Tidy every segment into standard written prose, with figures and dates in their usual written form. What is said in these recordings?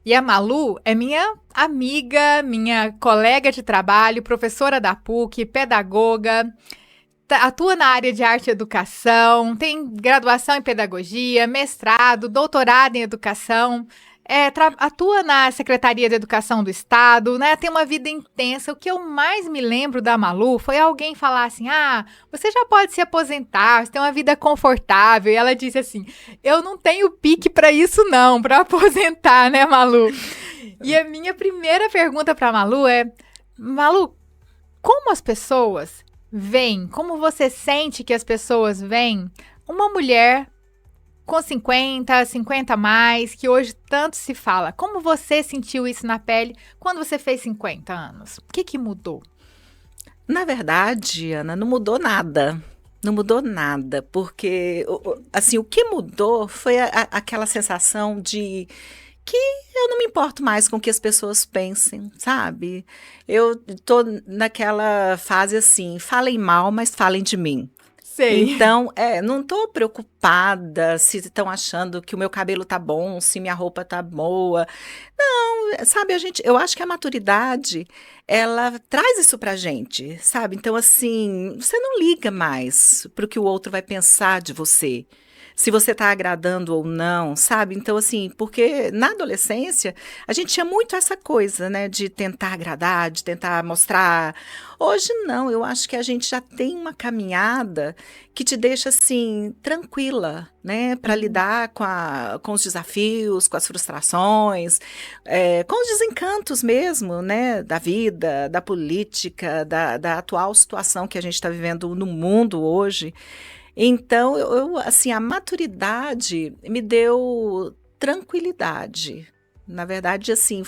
E a Malu é minha amiga, minha colega de trabalho, professora da PUC, pedagoga, atua na área de arte e educação, tem graduação em pedagogia, mestrado, doutorado em educação, atua na Secretaria de Educação do Estado, né? Tem uma vida intensa. O que eu mais me lembro da Malu foi alguém falar assim: ah, você já pode se aposentar, você tem uma vida confortável. E ela disse assim: eu não tenho pique para isso não, para aposentar, né, Malu? E a minha primeira pergunta para Malu é: Malu, como as pessoas veem, como você sente que as pessoas veem uma mulher com 50 a mais, que hoje tanto se fala? Como você sentiu isso na pele quando você fez 50 anos? O que mudou? Na verdade, Ana, não mudou nada. Não mudou nada, porque assim, o que mudou foi aquela sensação de que eu não me importo mais com o que as pessoas pensem, sabe? Eu tô naquela fase assim, falem mal, mas falem de mim. Sei. Então, não tô preocupada se estão achando que o meu cabelo tá bom, se minha roupa tá boa. Não, sabe, eu acho que a maturidade, ela traz isso pra gente, sabe? Então, assim, você não liga mais pro que o outro vai pensar de você. Se você está agradando ou não, sabe? Então, assim, porque na adolescência a gente tinha muito essa coisa, né, de tentar agradar, de tentar mostrar. Hoje não, eu acho que a gente já tem uma caminhada que te deixa assim tranquila, né, para lidar com os desafios, com as frustrações, com os desencantos mesmo, né, da vida, da política, da atual situação que a gente está vivendo no mundo hoje. Então, assim, a maturidade me deu tranquilidade. Na verdade, assim,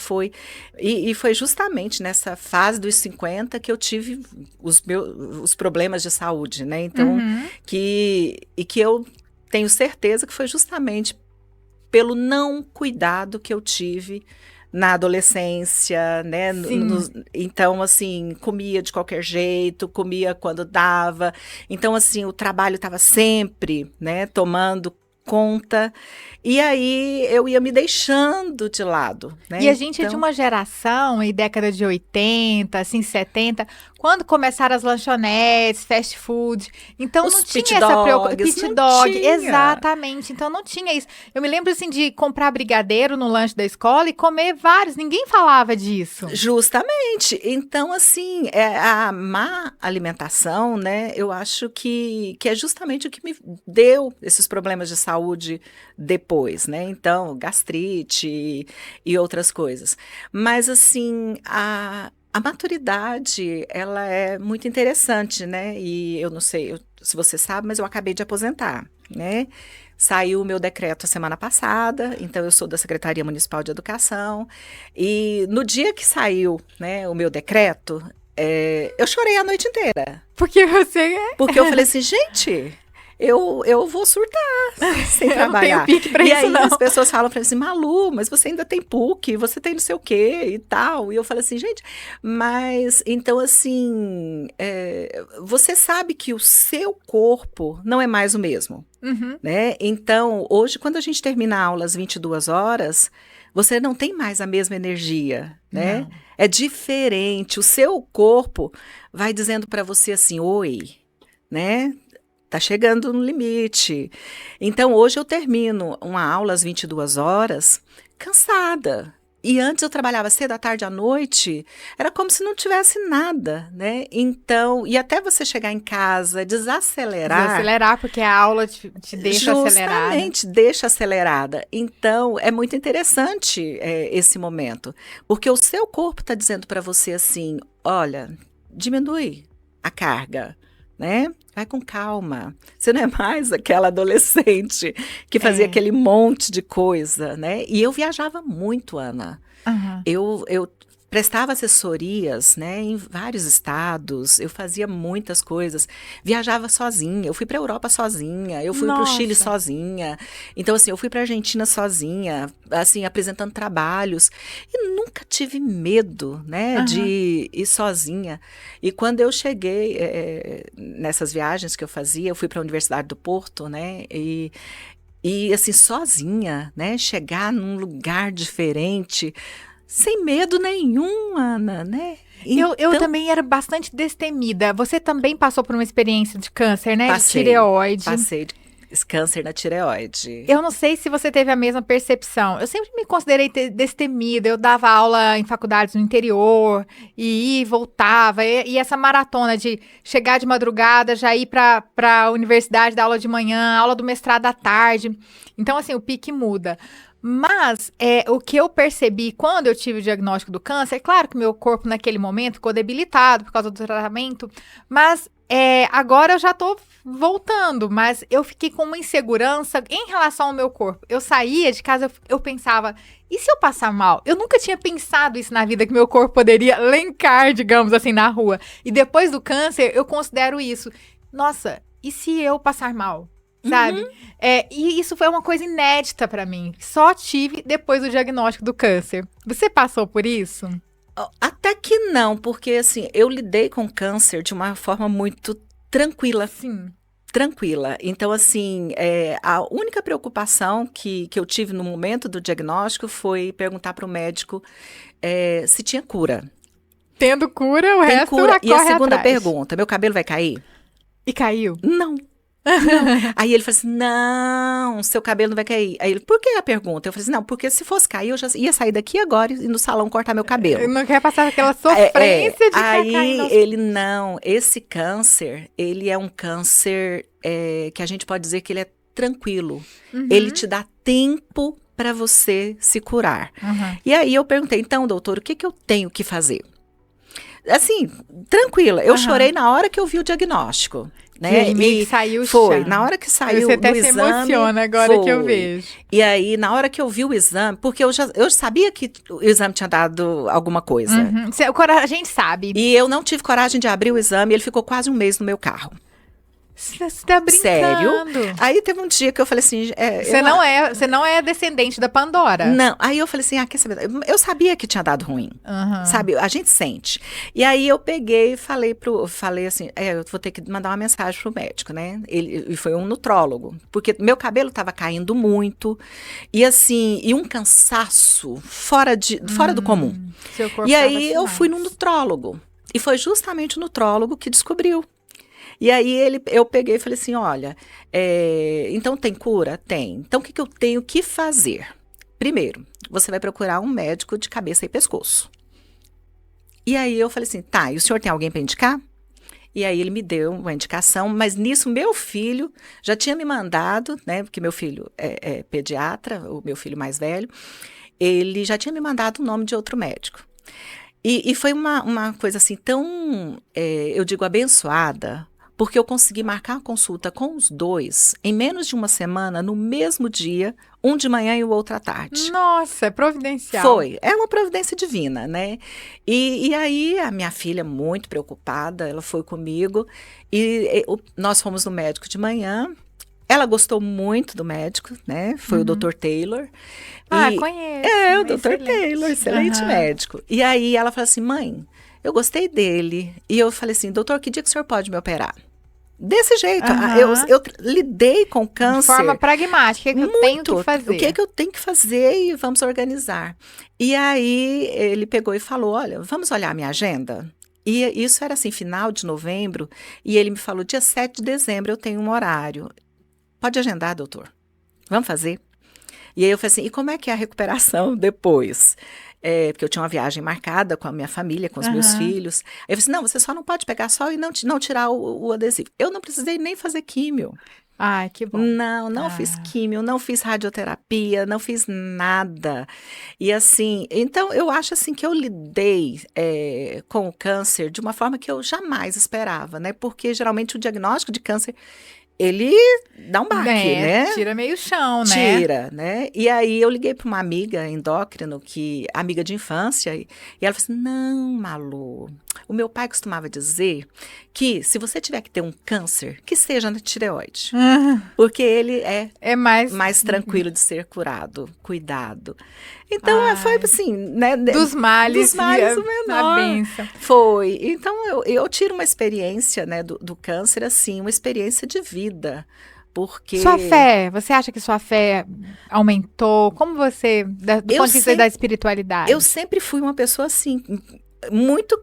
e foi justamente nessa fase dos 50 que eu tive os problemas de saúde, né? Então, Uhum. que eu tenho certeza que foi justamente pelo não cuidado que eu tive na adolescência, né? Sim. Então, assim, comia de qualquer jeito, comia quando dava. Então, assim, o trabalho estava sempre, né, tomando conta. E aí eu ia me deixando de lado, né? E a gente é de Então, uma geração, em década de 80, assim, 70, quando começaram as lanchonetes, fast food. Então não os pit tinha essa preocupação. dogs Pit não dog, tinha. exatamente. Então não tinha isso. Eu me lembro, assim, de comprar brigadeiro no lanche da escola e comer vários. Ninguém falava disso. Justamente. Então, assim, a má alimentação, né? Eu acho que é justamente o que me deu esses problemas de saúde depois, né? Então, gastrite e outras coisas. Mas, assim, a maturidade, ela é muito interessante, né? E eu não sei se você sabe, mas eu acabei de aposentar, né? Saiu o meu decreto a semana passada, então eu sou da Secretaria Municipal de Educação, e no dia que saiu, né, o meu decreto, eu chorei a noite inteira, Porque você. porque eu falei assim, gente, eu vou surtar sem Eu não tenho trabalhar. pique pra E isso, aí não. as pessoas falam para mim assim, Malu, mas você ainda tem PUC, você tem não sei o quê e tal. E eu falo assim, gente, mas então assim, você sabe que o seu corpo não é mais o mesmo. Uhum. Né? Então, hoje, quando a gente termina a aula às 22 horas, você não tem mais a mesma energia, né? Não. É diferente. O seu corpo vai dizendo para você assim, oi, né? Tá chegando no limite. Então, hoje eu termino uma aula às 22 horas cansada. E antes eu trabalhava cedo, à tarde, à noite, era como se não tivesse nada, né? Então, e até você chegar em casa, desacelerar, Desacelerar, porque a aula te deixa acelerada. justamente deixa acelerada. Então, é muito interessante esse momento, porque o seu corpo está dizendo para você assim: olha, diminui a carga, né? Vai com calma. Você não é mais aquela adolescente que fazia É. aquele monte de coisa, né? E eu viajava muito, Ana. Aham. Eu prestava assessorias, né, em vários estados, eu fazia muitas coisas, viajava sozinha, eu fui para a Europa sozinha, eu fui para o Chile Nossa. sozinha, então assim, eu fui para a Argentina sozinha, assim, apresentando trabalhos, e nunca tive medo, né, Aham. de ir sozinha. E quando eu cheguei nessas viagens que eu fazia, eu fui para a Universidade do Porto, né, E assim, sozinha, né? Chegar num lugar diferente, sem medo nenhum, Ana, né? Eu também era bastante destemida. Você também passou por uma experiência de câncer, né? De Passei, tireoide. passei de câncer na tireoide. Eu não sei se você teve a mesma percepção. Eu sempre me considerei destemida. Eu dava aula em faculdades no interior, e ia e voltava. E essa maratona de chegar de madrugada, já ir para a universidade, dar aula de manhã, aula do mestrado à tarde. Então, assim, o pique muda. Mas o que eu percebi quando eu tive o diagnóstico do câncer, é claro que meu corpo naquele momento ficou debilitado por causa do tratamento, mas agora eu já tô voltando, mas eu fiquei com uma insegurança em relação ao meu corpo. Eu saía de casa, eu pensava, e se eu passar mal? Eu nunca tinha pensado isso na vida, que meu corpo poderia lencar, digamos assim, na rua. E depois do câncer, eu considero isso. Nossa, e se eu passar mal? Sabe? Uhum. E isso foi uma coisa inédita pra mim. Só tive depois do diagnóstico do câncer. Você passou por isso? Até que não, porque assim, eu lidei com câncer de uma forma muito tranquila. Sim. Tranquila. Então, assim, a única preocupação que eu tive no momento do diagnóstico foi perguntar para o médico se tinha cura. Tendo cura, o Tem resto cura. E a corre segunda atrás. pergunta, meu cabelo vai cair? E caiu? Não. Aí ele falou assim, não, seu cabelo não vai cair. Aí ele, por que a pergunta? Eu falei assim, não, porque se fosse cair, eu já ia sair daqui agora e ir no salão cortar meu cabelo. Não quer passar aquela sofrência de Aí cair. ele, não, esse câncer, ele é um câncer que a gente pode dizer que ele é tranquilo. Uhum. Ele te dá tempo para você se curar. Uhum. E aí eu perguntei, então, doutor, o que eu tenho que fazer? Assim, tranquila. Eu chorei na hora que eu vi o diagnóstico. Né? E meio que saiu o Foi, chão. na hora que saiu Você até do se exame, emociona agora foi. que eu vejo. E aí, na hora que eu vi o exame, porque eu sabia que o exame tinha dado alguma coisa. Uhum. A gente sabe. E eu não tive coragem de abrir o exame, ele ficou quase um mês no meu carro. Você tá brincando. Sério? Aí teve um dia que eu falei assim... Você não é descendente da Pandora. Não, aí eu falei assim, quer saber? Eu sabia que tinha dado ruim, sabe? A gente sente. E aí eu peguei e falei assim, eu vou ter que mandar uma mensagem pro médico, né? Ele foi um nutrólogo, porque meu cabelo tava caindo muito, e assim, e um cansaço fora do comum. Seu corpo E aí eu tava fui num nutrólogo, e foi justamente o nutrólogo que descobriu. E aí eu peguei e falei assim, olha, então tem cura? Tem. Então o que eu tenho que fazer? Primeiro, você vai procurar um médico de cabeça e pescoço. E aí eu falei assim, tá, e o senhor tem alguém para indicar? E aí ele me deu uma indicação, mas nisso meu filho já tinha me mandado, né, porque meu filho é pediatra, o meu filho mais velho, ele já tinha me mandado o nome de outro médico. E foi uma coisa assim tão, eu digo, abençoada, porque eu consegui marcar a consulta com os dois em menos de uma semana, no mesmo dia, um de manhã e o outro à tarde. Nossa, é providencial. Foi, é uma providência divina, né? E aí a minha filha, muito preocupada, ela foi comigo e nós fomos no médico de manhã. Ela gostou muito do médico, né? Foi o Dr. Taylor. Conheço. O Dr. Taylor, excelente médico. E aí ela falou assim, mãe, eu gostei dele. E eu falei assim, doutor, que dia que o senhor pode me operar? Desse jeito, eu lidei com câncer. De forma pragmática, o que eu tenho que fazer? O que é que eu tenho que fazer e vamos organizar. E aí ele pegou e falou, olha, vamos olhar a minha agenda? E isso era assim, final de novembro, e ele me falou, dia 7 de dezembro eu tenho um horário. Pode agendar, doutor. Vamos fazer? E aí eu falei assim, e como é que é a recuperação depois? Porque eu tinha uma viagem marcada com a minha família, com os meus filhos. Aí eu falei assim, não, você só não pode pegar sol e não tirar o adesivo. Eu não precisei nem fazer químio. Ai, que bom. Não fiz químio, não fiz radioterapia, não fiz nada. E assim, então eu acho assim que eu lidei com o câncer de uma forma que eu jamais esperava, né? Porque geralmente o diagnóstico de câncer ele dá um baque, né? Tira meio chão, né? Tira, né? E aí eu liguei para uma amiga endócrino, amiga de infância, e ela falou assim, não, Malu, o meu pai costumava dizer que se você tiver que ter um câncer, que seja na tireoide. Porque ele é mais tranquilo de ser curado, cuidado. Então, foi assim, né? Dos males o menor. A bênção. Foi. Então, eu tiro uma experiência, né, do câncer, assim, uma experiência de vida. porque... Sua fé, você acha que sua fé aumentou? Como você, do ponto de vista da espiritualidade? Eu sempre fui uma pessoa assim, muito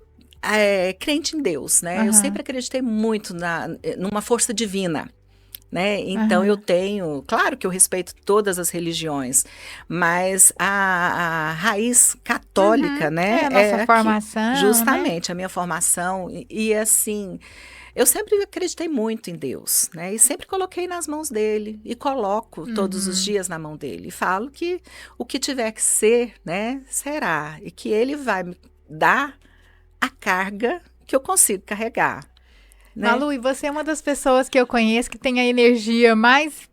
crente em Deus, né? Eu sempre acreditei muito numa força divina. Né? Então eu tenho, claro que eu respeito todas as religiões, mas a raiz católica, né? É a nossa formação, justamente, né? a minha formação, e assim, eu sempre acreditei muito em Deus, né? E sempre coloquei nas mãos dele, e coloco todos os dias na mão dele, e falo que o que tiver que ser, né, será, e que ele vai me dar a carga que eu consigo carregar. Né? Malu, e você é uma das pessoas que eu conheço que tem a energia mais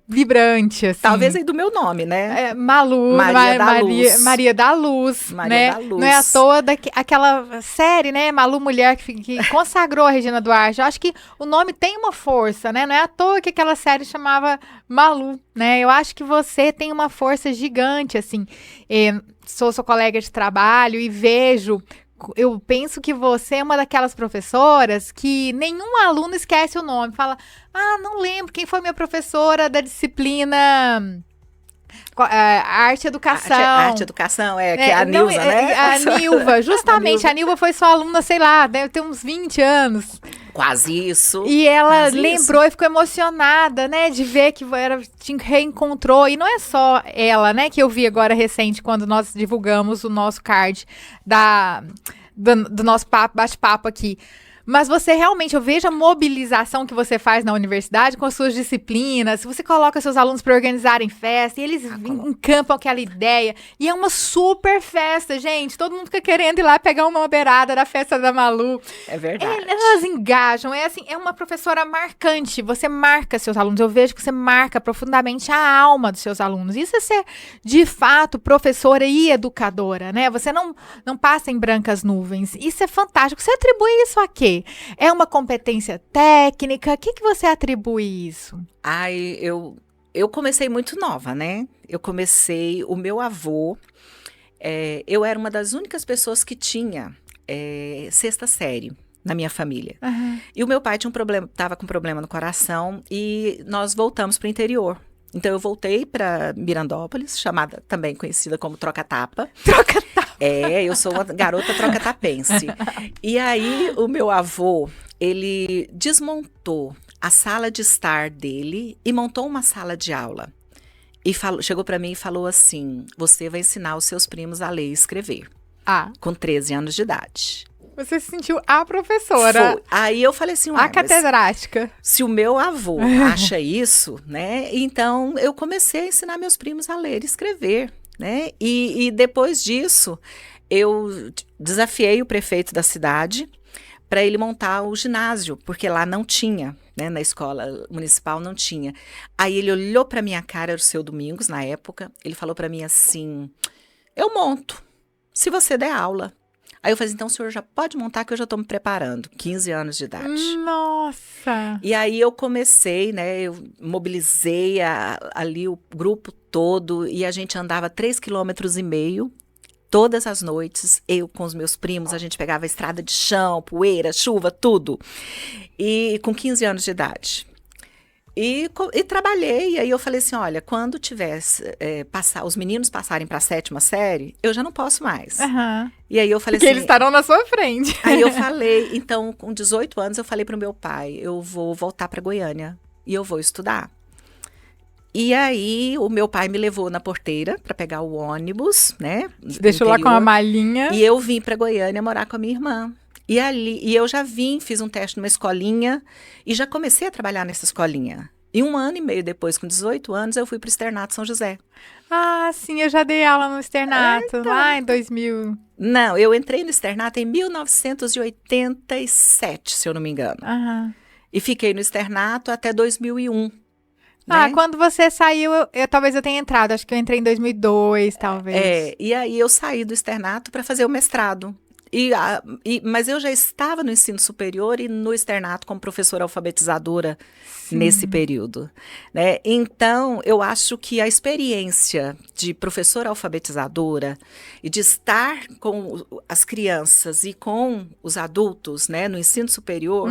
vibrante, assim. Talvez aí do meu nome, né? Malu, Maria da Luz. Maria da Luz, Maria né? da Luz. Não é à toa aquela série, né? Malu Mulher, que consagrou a Regina Duarte. Eu acho que o nome tem uma força, né? Não é à toa que aquela série chamava Malu, né? Eu acho que você tem uma força gigante, assim. Sou sua colega de trabalho e vejo... Eu penso que você é uma daquelas professoras que nenhum aluno esquece o nome. Fala, não lembro quem foi minha professora da disciplina Arte e Educação. Arte e Educação, que é a Nilva, né? A Nilva, justamente. A Nilva foi sua aluna, sei lá, deve ter uns 20 anos. Quase isso. E ela lembrou e ficou emocionada, né, de ver que te reencontrou. E não é só ela, né, que eu vi agora recente, quando nós divulgamos o nosso card do nosso bate-papo aqui. Mas você realmente, eu vejo a mobilização que você faz na universidade com as suas disciplinas. Você coloca seus alunos para organizarem festa e eles encampam aquela ideia. E é uma super festa, gente. Todo mundo fica querendo ir lá pegar uma beirada da festa da Malu. É verdade. Elas engajam. É uma professora marcante. Você marca seus alunos. Eu vejo que você marca profundamente a alma dos seus alunos. Isso é ser, de fato, professora e educadora, né? Você não passa em brancas nuvens. Isso é fantástico. Você atribui isso a quê? É uma competência técnica? O que você atribui isso? Eu comecei muito nova, né? O meu avô, eu era uma das únicas pessoas que tinha sexta série na minha família. E o meu pai estava com problema no coração e nós voltamos para o interior. Então eu voltei para Mirandópolis, também conhecida como Troca-Tapa. Troca-Tapa. Eu sou uma garota troca-tapense. E aí o meu avô, ele desmontou a sala de estar dele e montou uma sala de aula. E chegou para mim e falou assim: você vai ensinar os seus primos a ler e escrever. Com 13 anos de idade. Você se sentiu a professora. Foi. Aí eu falei assim, a catedrática. Se o meu avô acha isso, né? Então eu comecei a ensinar meus primos a ler e escrever, né? E depois disso, eu desafiei o prefeito da cidade para ele montar o ginásio, porque lá não tinha, né? Na escola municipal não tinha. Aí ele olhou para minha cara, era o seu Domingos na época, ele falou para mim assim: eu monto, se você der aula. Aí eu falei assim, então o senhor já pode montar que eu já estou me preparando. 15 anos de idade. Nossa! E aí eu comecei, né, eu mobilizei ali o grupo todo e a gente andava 3,5 km todas as noites. Eu com os meus primos, a gente pegava a estrada de chão, poeira, chuva, tudo. E com 15 anos de idade. E trabalhei, e aí eu falei assim, olha, quando os meninos passarem para a 7ª série, eu já não posso mais. E aí eu falei porque assim... eles estarão na sua frente. Aí eu falei, então, com 18 anos, eu falei para o meu pai, eu vou voltar para Goiânia e eu vou estudar. E aí o meu pai me levou na porteira para pegar o ônibus, né? Deixou lá com a malinha. E eu vim para Goiânia morar com a minha irmã. E eu já fiz um teste numa escolinha e já comecei a trabalhar nessa escolinha. E 1 ano e meio depois, com 18 anos, eu fui para o Externato São José. Sim, eu já dei aula no Externato, lá em 2000. Não, eu entrei no Externato em 1987, se eu não me engano. E fiquei no Externato até 2001. Né? Quando você saiu, talvez eu tenha entrado, acho que eu entrei em 2002, talvez. E aí eu saí do Externato para fazer o mestrado. Mas eu já estava no ensino superior e no Externato como professora alfabetizadora nesse período, né? Então, eu acho que a experiência de professora alfabetizadora e de estar com as crianças e com os adultos, né, no ensino superior,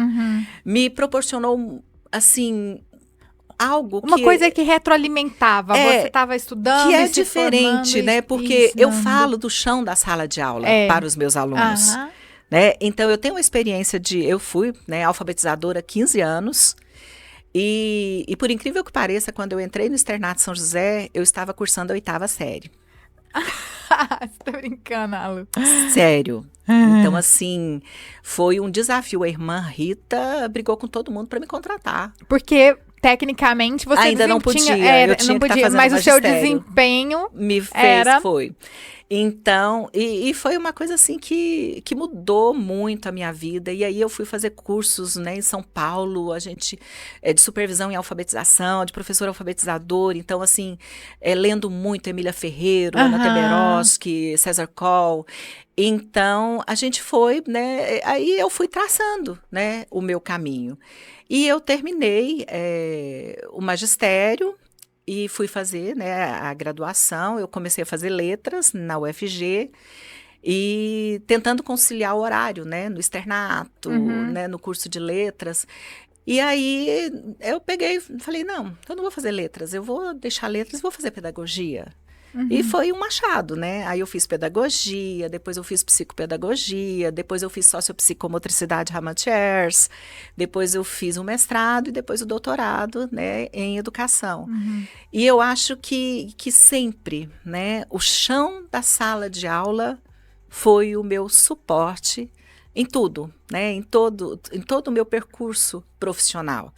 me proporcionou, assim, algo Uma coisa que retroalimentava. Você estava estudando que é se diferente, formando, né? Porque eu ensinando. falo do chão da sala de aula para os meus alunos. Aham. Né? Então, eu tenho uma experiência eu fui, né, alfabetizadora há 15 anos, e por incrível que pareça, quando eu entrei no Externato São José, eu estava cursando a 8ª série. Você tá brincando, Alu. Sério. Então, assim, foi um desafio. A irmã Rita brigou com todo mundo para me contratar. Porque, tecnicamente, você ainda não podia, eu tinha não que estar podia, fazendo mas o seu magistério. desempenho Me fez, era... foi. Então, e foi uma coisa assim que mudou muito a minha vida. E aí eu fui fazer cursos, né, em São Paulo, a gente de supervisão em alfabetização, de professor alfabetizador. Então, assim, lendo muito Emília Ferreiro, Ana Teberoski, César Coll. Então, a gente foi, né, aí eu fui traçando, né, o meu caminho. E eu terminei o magistério, e fui fazer, né, a graduação. Eu comecei a fazer letras na UFG e tentando conciliar o horário, né, no externato, né, no curso de letras. E aí eu peguei e falei, não, eu não vou fazer letras, eu vou deixar letras e vou fazer pedagogia. E foi um achado, né? Aí eu fiz pedagogia, depois eu fiz psicopedagogia, depois eu fiz sociopsicomotricidade Ramat-Ers, depois eu fiz um mestrado e depois o doutorado, né, em educação. E eu acho que sempre, né, o chão da sala de aula foi o meu suporte em tudo, né, em todo o meu percurso profissional.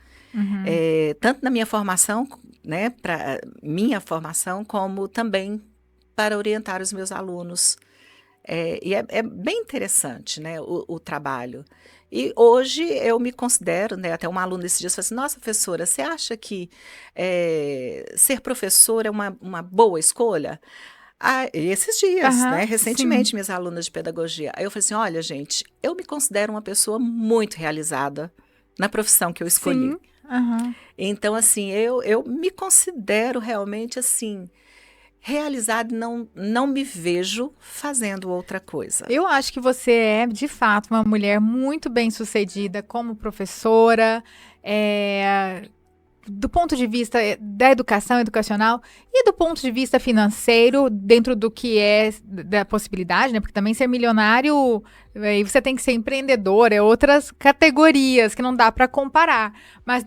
Tanto na minha formação, né, para minha formação, como também para orientar os meus alunos. E é bem interessante, né, o trabalho. E hoje eu me considero, né, até uma aluna esses dias falou assim, nossa, professora, você acha que ser professora é uma boa escolha? Esses dias, né, recentemente, sim. minhas alunas de pedagogia. Aí eu falei assim, olha, gente, eu me considero uma pessoa muito realizada na profissão que eu escolhi. Sim. Então, assim, eu me considero realmente, assim, realizada e não me vejo fazendo outra coisa. Eu acho que você é, de fato, uma mulher muito bem-sucedida como professora, do ponto de vista da educação educacional e do ponto de vista financeiro, dentro do que é da possibilidade, né? Porque também ser milionário, aí você tem que ser empreendedor, é outras categorias que não dá para comparar. Mas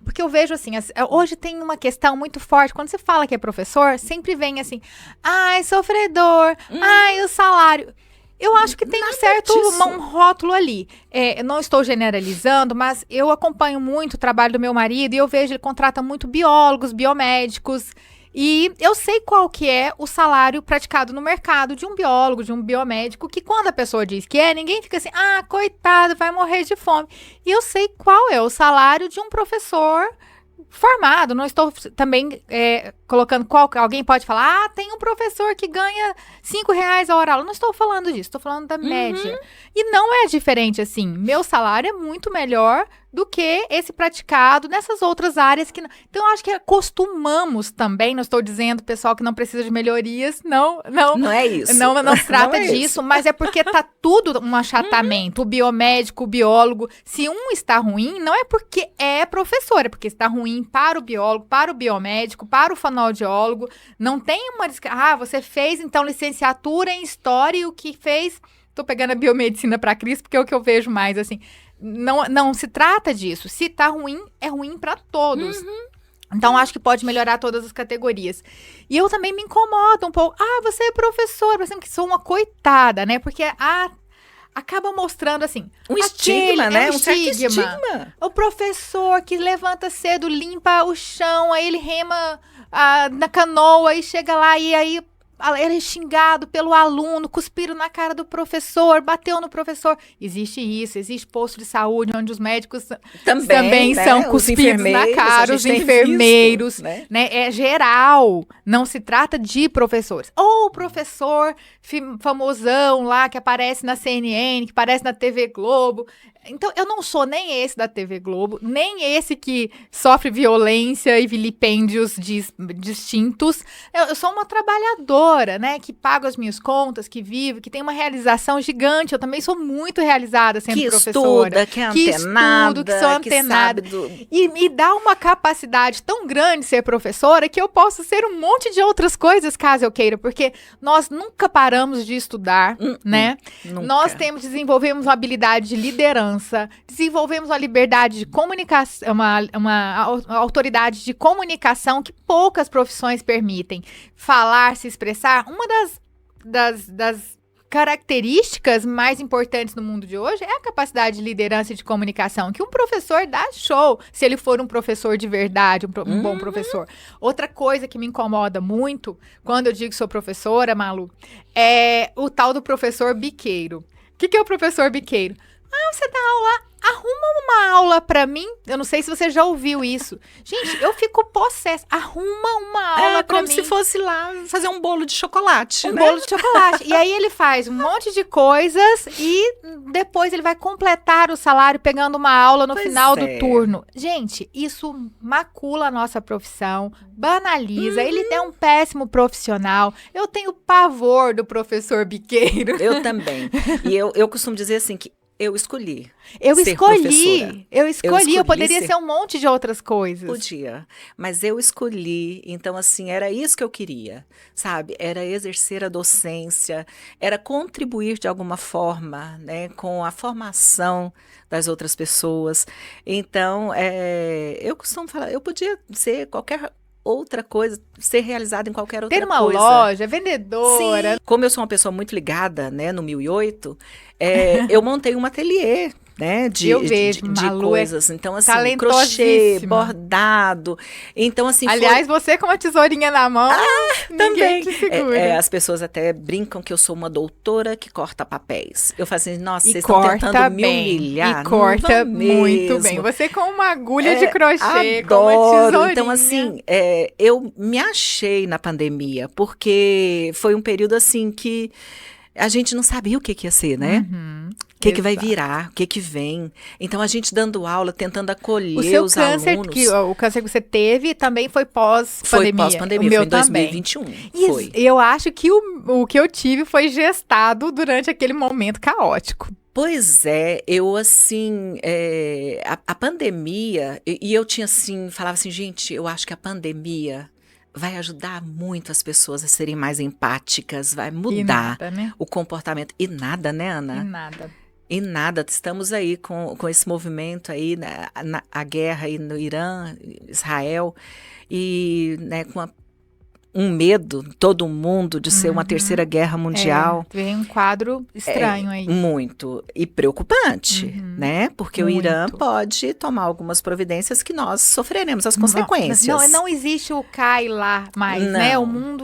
porque eu vejo assim, hoje tem uma questão muito forte, quando você fala que é professor, sempre vem assim, ai, sofredor, ai, o salário. Eu acho que tem um certo rótulo ali. Eu não estou generalizando, mas eu acompanho muito o trabalho do meu marido e eu vejo ele contrata muito biólogos, biomédicos. E eu sei qual que é o salário praticado no mercado de um biólogo, de um biomédico, que quando a pessoa diz que ninguém fica assim, coitado, vai morrer de fome. E eu sei qual é o salário de um professor formado. Não estou também colocando alguém pode falar, tem um professor que ganha R$5 a hora aula. Não estou falando disso, estou falando da média. E não é diferente assim. Meu salário é muito melhor do que esse praticado nessas outras áreas que não. Então, eu acho que acostumamos também, não estou dizendo, pessoal, que não precisa de melhorias, não é isso. Não se trata disso, mas é porque tá tudo um achatamento. O biomédico, o biólogo, se um está ruim, não é porque é professor, é porque está ruim para o biólogo, para o biomédico, para o fonoaudiólogo. Não tem você fez, então, licenciatura em História e o que fez... Tô pegando a biomedicina para Cris, porque é o que eu vejo mais, assim. Não se trata disso. Se tá ruim, é ruim para todos. Então, acho que pode melhorar todas as categorias. E eu também me incomodo um pouco. Você é professora, por exemplo, que sou uma coitada, né? Porque acaba mostrando, assim... Um estigma, né? Um certo estigma. O professor que levanta cedo, limpa o chão, aí ele rema na canoa e chega lá e aí... Ele é xingado pelo aluno, cuspiram na cara do professor, bateu no professor. Existe isso, existe posto de saúde onde os médicos também né? são cuspidos na cara, os enfermeiros, visto, né? É geral, não se trata de professores. Ou o professor famosão lá que aparece na CNN, que aparece na TV Globo. Então, eu não sou nem esse da TV Globo, nem esse que sofre violência e vilipêndios distintos. Eu sou uma trabalhadora. professora, né, que pago as minhas contas, que vivo, que tem uma realização gigante. Eu também sou muito realizada sendo professora. Que estuda, que sou antenada. E me dá uma capacidade tão grande ser professora que eu posso ser um monte de outras coisas, caso eu queira, porque nós nunca paramos de estudar, né? Nunca. Nós desenvolvemos uma habilidade de liderança, desenvolvemos uma liberdade de comunicação, uma autoridade de comunicação que poucas profissões permitem. Falar, se expressar, uma das características mais importantes no mundo de hoje é a capacidade de liderança e de comunicação, que um professor dá show, se ele for um professor de verdade, um bom professor. Outra coisa que me incomoda muito, quando eu digo que sou professora, Malu, é o tal do professor biqueiro. O que é o professor biqueiro? Você dá aula, arruma uma aula pra mim. Eu não sei se você já ouviu isso. Gente, eu fico possessa. Arruma uma aula pra mim. É como se fosse lá fazer um bolo de chocolate, né? Um bolo de chocolate. E aí ele faz um monte de coisas e depois ele vai completar o salário pegando uma aula no final do turno. Gente, isso macula a nossa profissão, banaliza. Ele é um péssimo profissional. Eu tenho pavor do professor biqueiro. Eu também. E eu costumo dizer assim que eu escolhi. Eu escolhi, eu poderia ser um monte de outras coisas. Podia, mas eu escolhi, então assim, era isso que eu queria, sabe? Era exercer a docência, era contribuir de alguma forma, né, com a formação das outras pessoas. Então, eu costumo falar, eu podia ser qualquer outra coisa, ser realizada em qualquer outra coisa. Ter uma loja, vendedora. Sim. Como eu sou uma pessoa muito ligada, né, no 1008, eu montei um ateliê, né, de coisas. Então, assim, crochê, bordado. Então, assim, aliás, você com uma tesourinha na mão, também. Te segura. As pessoas até brincam que eu sou uma doutora que corta papéis. Eu falo assim, nossa, vocês estão tentando me humilhar. E corta muito bem. Você com uma agulha de crochê, com uma tesourinha. Então, assim, eu me achei na pandemia, porque foi um período, assim, que a gente não sabia o que ia ser, né? O que vai virar, o que vem. Então, a gente dando aula, tentando acolher os alunos. O câncer que você teve também foi pós-pandemia. Foi pós-pandemia, foi em 2021. Foi. Eu acho que o que eu tive foi gestado durante aquele momento caótico. Pois é, eu assim, a pandemia, e eu tinha assim, falava assim, gente, eu acho que a pandemia vai ajudar muito as pessoas a serem mais empáticas, vai mudar o comportamento. E nada, né, Ana? E nada, estamos aí com esse movimento aí, a guerra aí no Irã, Israel, e né, com um medo, todo mundo, de ser uma terceira guerra mundial. Vem um quadro estranho aí. Muito. E preocupante, né? Porque o Irã pode tomar algumas providências que nós sofreremos as consequências. Não existe o cai lá mais, né? O mundo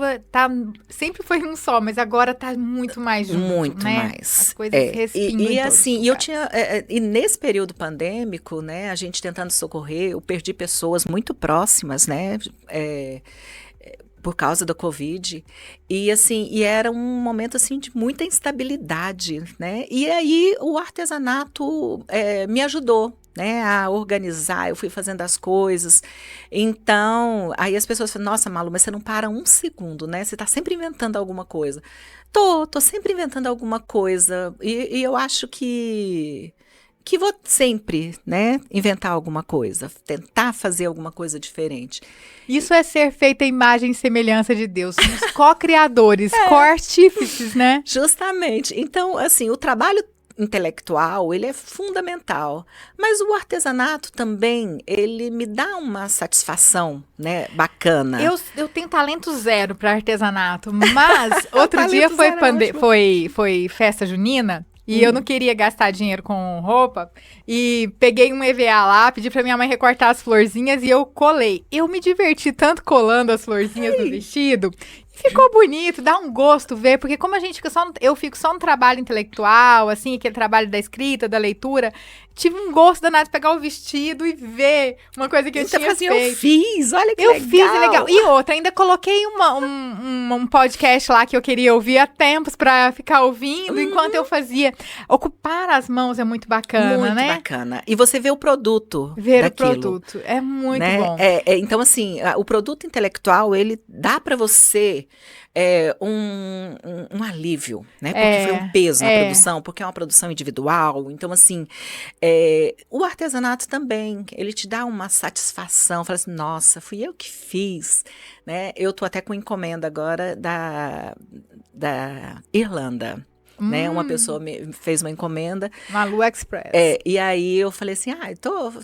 sempre foi um só, mas agora tá muito mais junto, muito né? mais. As coisas respingam e assim, eu tinha... e nesse período pandêmico, né? A gente tentando socorrer, eu perdi pessoas muito próximas, né? Por causa da Covid, e assim, era um momento assim de muita instabilidade, né? E aí o artesanato me ajudou, né, a organizar. Eu fui fazendo as coisas. Então, aí as pessoas falam, nossa, Malu, mas você não para um segundo, né? Você tá sempre inventando alguma coisa. Tô sempre inventando alguma coisa, e eu acho que vou sempre, né, inventar alguma coisa, tentar fazer alguma coisa diferente. Isso é ser feita a imagem e semelhança de Deus, somos co-criadores, co-artífices, né? Justamente. Então, assim, o trabalho intelectual, ele é fundamental, mas o artesanato também, ele me dá uma satisfação, né, bacana. Eu tenho talento zero para artesanato, mas outro dia foi festa junina, e eu não queria gastar dinheiro com roupa, e peguei um EVA lá, pedi pra minha mãe recortar as florzinhas e eu colei. Eu me diverti tanto colando as florzinhas no vestido. Ficou bonito, dá um gosto ver, porque como a gente fica eu fico só no trabalho intelectual, assim, aquele trabalho da escrita, da leitura, tive um gosto danado de pegar o vestido e ver uma coisa que eu tinha feito. Eu fiz, olha que legal. Eu fiz, é legal. E outra, ainda coloquei um podcast lá que eu queria ouvir há tempos pra ficar ouvindo enquanto eu fazia. Ocupar as mãos é muito bacana, muito né? Muito bacana. E você vê o produto Ver daquilo, o produto, é muito né? bom. Então, assim, o produto intelectual, ele dá pra você foi um alívio, né? Porque foi um peso na produção, porque é uma produção individual. Então, assim, o artesanato também, ele te dá uma satisfação. Fala assim, nossa, fui eu que fiz, né? Eu tô até com encomenda agora da Irlanda. Né? Uma pessoa me fez uma encomenda. Malu Express. E aí eu falei assim,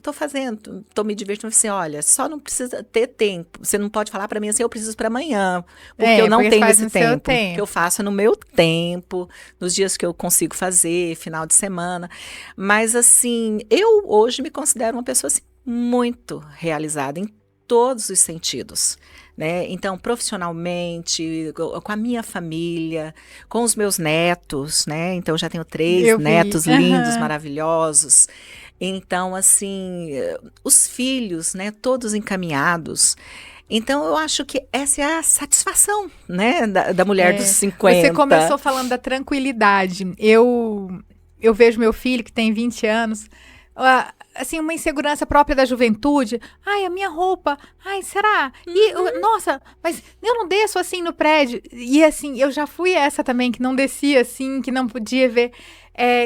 tô fazendo, tô me divertindo. Eu falei assim, olha, só não precisa ter tempo. Você não pode falar para mim assim, eu preciso para amanhã. Porque eu não tenho esse tempo. Que eu faço no meu tempo, nos dias que eu consigo fazer, final de semana. Mas assim, eu hoje me considero uma pessoa assim, muito realizada em todos os sentidos. Né? Então, profissionalmente, com a minha família, com os meus netos, né? Então, já tenho 3 netos lindos, maravilhosos. Então, assim, os filhos, né? Todos encaminhados. Então, eu acho que essa é a satisfação, né? Da mulher dos 50. Você começou falando da tranquilidade. Eu vejo meu filho, que tem 20 anos... assim, uma insegurança própria da juventude. Ai, a minha roupa. Ai, será? E, nossa, mas eu não desço assim no prédio. E assim, eu já fui essa também, que não descia assim, que não podia ver.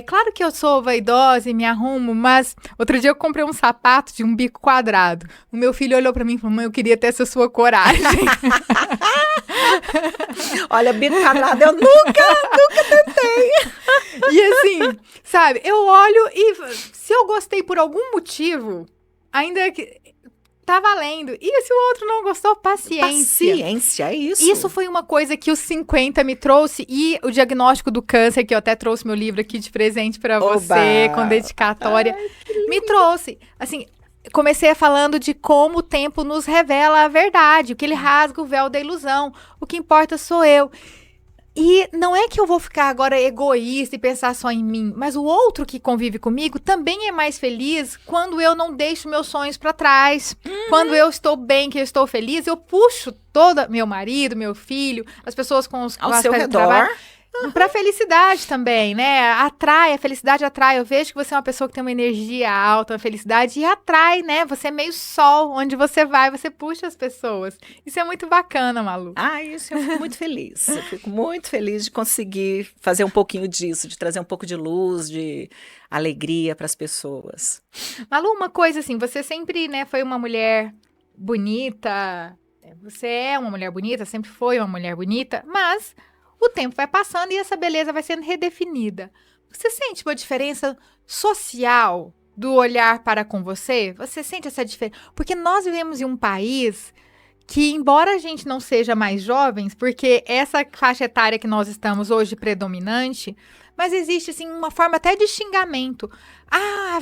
Claro que eu sou vaidosa e me arrumo, mas outro dia eu comprei um sapato de um bico quadrado. O meu filho olhou pra mim e falou, mãe, eu queria ter essa sua coragem. Olha, bico quadrado eu nunca tentei. E assim, sabe, eu olho e se eu gostei por algum motivo, ainda que tá valendo. E se o outro não gostou, paciência. Paciência, é isso. Isso foi uma coisa que os 50 me trouxe. E o diagnóstico do câncer, que eu até trouxe meu livro aqui de presente pra você, com dedicatória, me trouxe. Assim, comecei falando de como o tempo nos revela a verdade, o que ele rasga o véu da ilusão. O que importa sou eu. E não é que eu vou ficar agora egoísta e pensar só em mim, mas o outro que convive comigo também é mais feliz quando eu não deixo meus sonhos para trás. Quando eu estou bem, que eu estou feliz, eu puxo todo meu marido, meu filho, as pessoas com os ao seu redor. Pra felicidade também, né? Atrai, a felicidade atrai. Eu vejo que você é uma pessoa que tem uma energia alta, uma felicidade, e atrai, né? Você é meio sol, onde você vai, você puxa as pessoas. Isso é muito bacana, Malu. Isso eu fico muito feliz. Eu fico muito feliz de conseguir fazer um pouquinho disso, de trazer um pouco de luz, de alegria para as pessoas. Malu, uma coisa assim, você sempre, né, foi uma mulher bonita, você é uma mulher bonita, sempre foi uma mulher bonita, mas o tempo vai passando e essa beleza vai sendo redefinida. Você sente uma diferença social do olhar para com você? Você sente essa diferença? Porque nós vivemos em um país que, embora a gente não seja mais jovens, porque essa faixa etária que nós estamos hoje predominante, mas existe, assim, uma forma até de xingamento.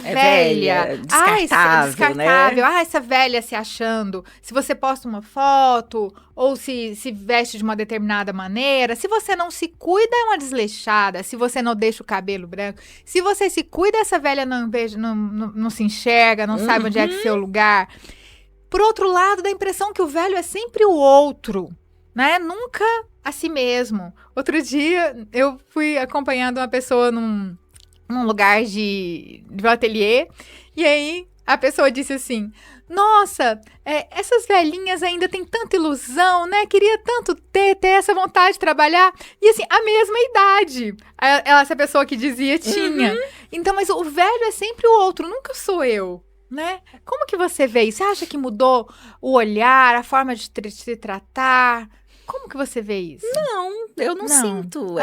Velha. Descartável, né? Essa velha se achando. Se você posta uma foto, ou se veste de uma determinada maneira, se você não se cuida, é uma desleixada. Se você não deixa o cabelo branco. Se você se cuida, essa velha não se enxerga, não sabe onde é que é seu lugar. Por outro lado, dá a impressão que o velho é sempre o outro, né? Nunca a si mesmo. Outro dia, eu fui acompanhando uma pessoa num lugar de ateliê, e aí a pessoa disse assim, nossa, essas velhinhas ainda têm tanta ilusão, né? Queria tanto ter essa vontade de trabalhar. E assim, a mesma idade, essa pessoa que dizia tinha. Então, mas o velho é sempre o outro, nunca sou eu. Né? Como que você vê isso? Você acha que mudou o olhar, a forma de se tratar? Como que você vê isso? Não, eu não sinto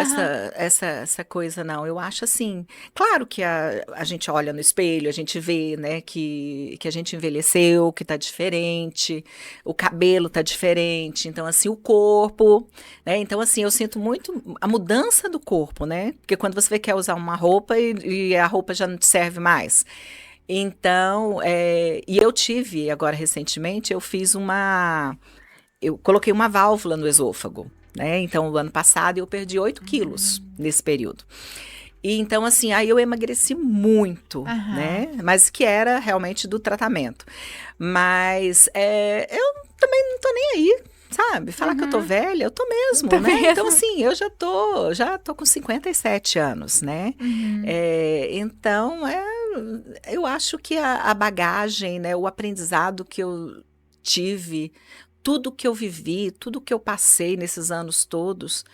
essa coisa, não. Eu acho assim, claro que a gente olha no espelho, a gente vê, né, que a gente envelheceu, que tá diferente, o cabelo tá diferente, então assim, o corpo, né, então assim, eu sinto muito a mudança do corpo, né, porque quando você quer usar uma roupa e a roupa já não te serve mais. Então, e eu tive, agora recentemente, eu coloquei uma válvula no esôfago, né? Então, o ano passado eu perdi 8 quilos nesse período. E então, assim, aí eu emagreci muito, né? Mas que era realmente do tratamento. Mas eu também não tô nem aí, sabe? Falar que eu tô velha, eu tô mesmo, né? Então, assim, eu já tô com 57 anos, né? Então, eu acho que a bagagem, né? O aprendizado que eu tive tudo que eu vivi, tudo que eu passei nesses anos todos,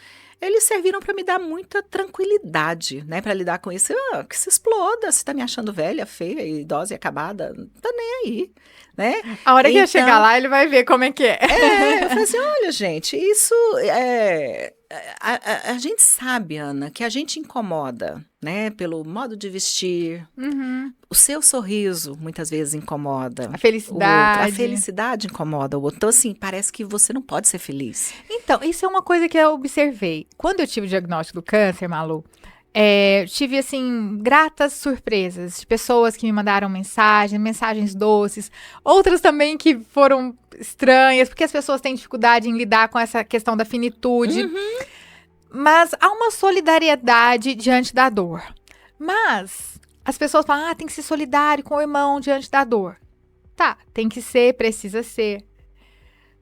eles serviram para me dar muita tranquilidade, né? Para lidar com isso. Que se exploda, você tá me achando velha, feia, idosa e acabada, não tá nem aí, né? A hora que eu chegar lá, ele vai ver como é que é. Eu falei assim, olha, gente, isso a gente sabe, Ana, que a gente incomoda, né? Pelo modo de vestir. O seu sorriso muitas vezes incomoda. A felicidade. A felicidade incomoda o outro. Então, assim, parece que você não pode ser feliz. Então, isso é uma coisa que eu observei. Quando eu tive o diagnóstico do câncer, Malu, tive, assim, gratas surpresas de pessoas que me mandaram mensagens doces, outras também que foram estranhas, porque as pessoas têm dificuldade em lidar com essa questão da finitude. Mas há uma solidariedade diante da dor. Mas as pessoas falam, tem que ser solidário com o irmão diante da dor. Tá, tem que ser, precisa ser.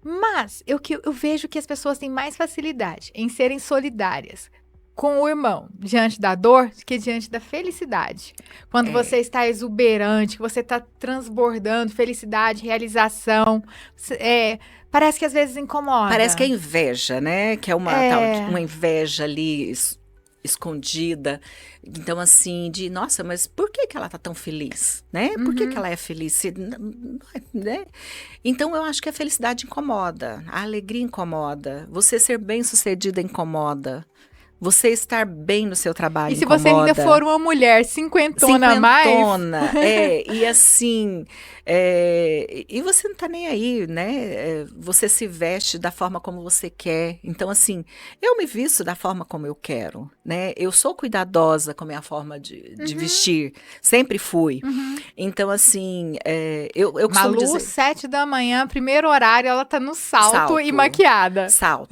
Mas eu vejo que as pessoas têm mais facilidade em serem solidárias com o irmão diante da dor do que diante da felicidade. Quando você está exuberante, que você está transbordando felicidade, realização, parece que às vezes incomoda. Parece que é inveja, né? Que é uma inveja ali escondida. Então, assim, nossa, mas por que ela tá tão feliz, né? Por que ela é feliz? Né? Então, eu acho que a felicidade incomoda, a alegria incomoda, você ser bem-sucedida incomoda. Você estar bem no seu trabalho incomoda. E se você ainda for uma mulher cinquentona a mais... e assim... e você não tá nem aí, né? Você se veste da forma como você quer. Então, assim, eu me visto da forma como eu quero, né? Eu sou cuidadosa com a minha forma de vestir. Sempre fui. Então, assim, eu costumo dizer... Malu, 7 da manhã, primeiro horário, ela tá no salto e maquiada. Salto.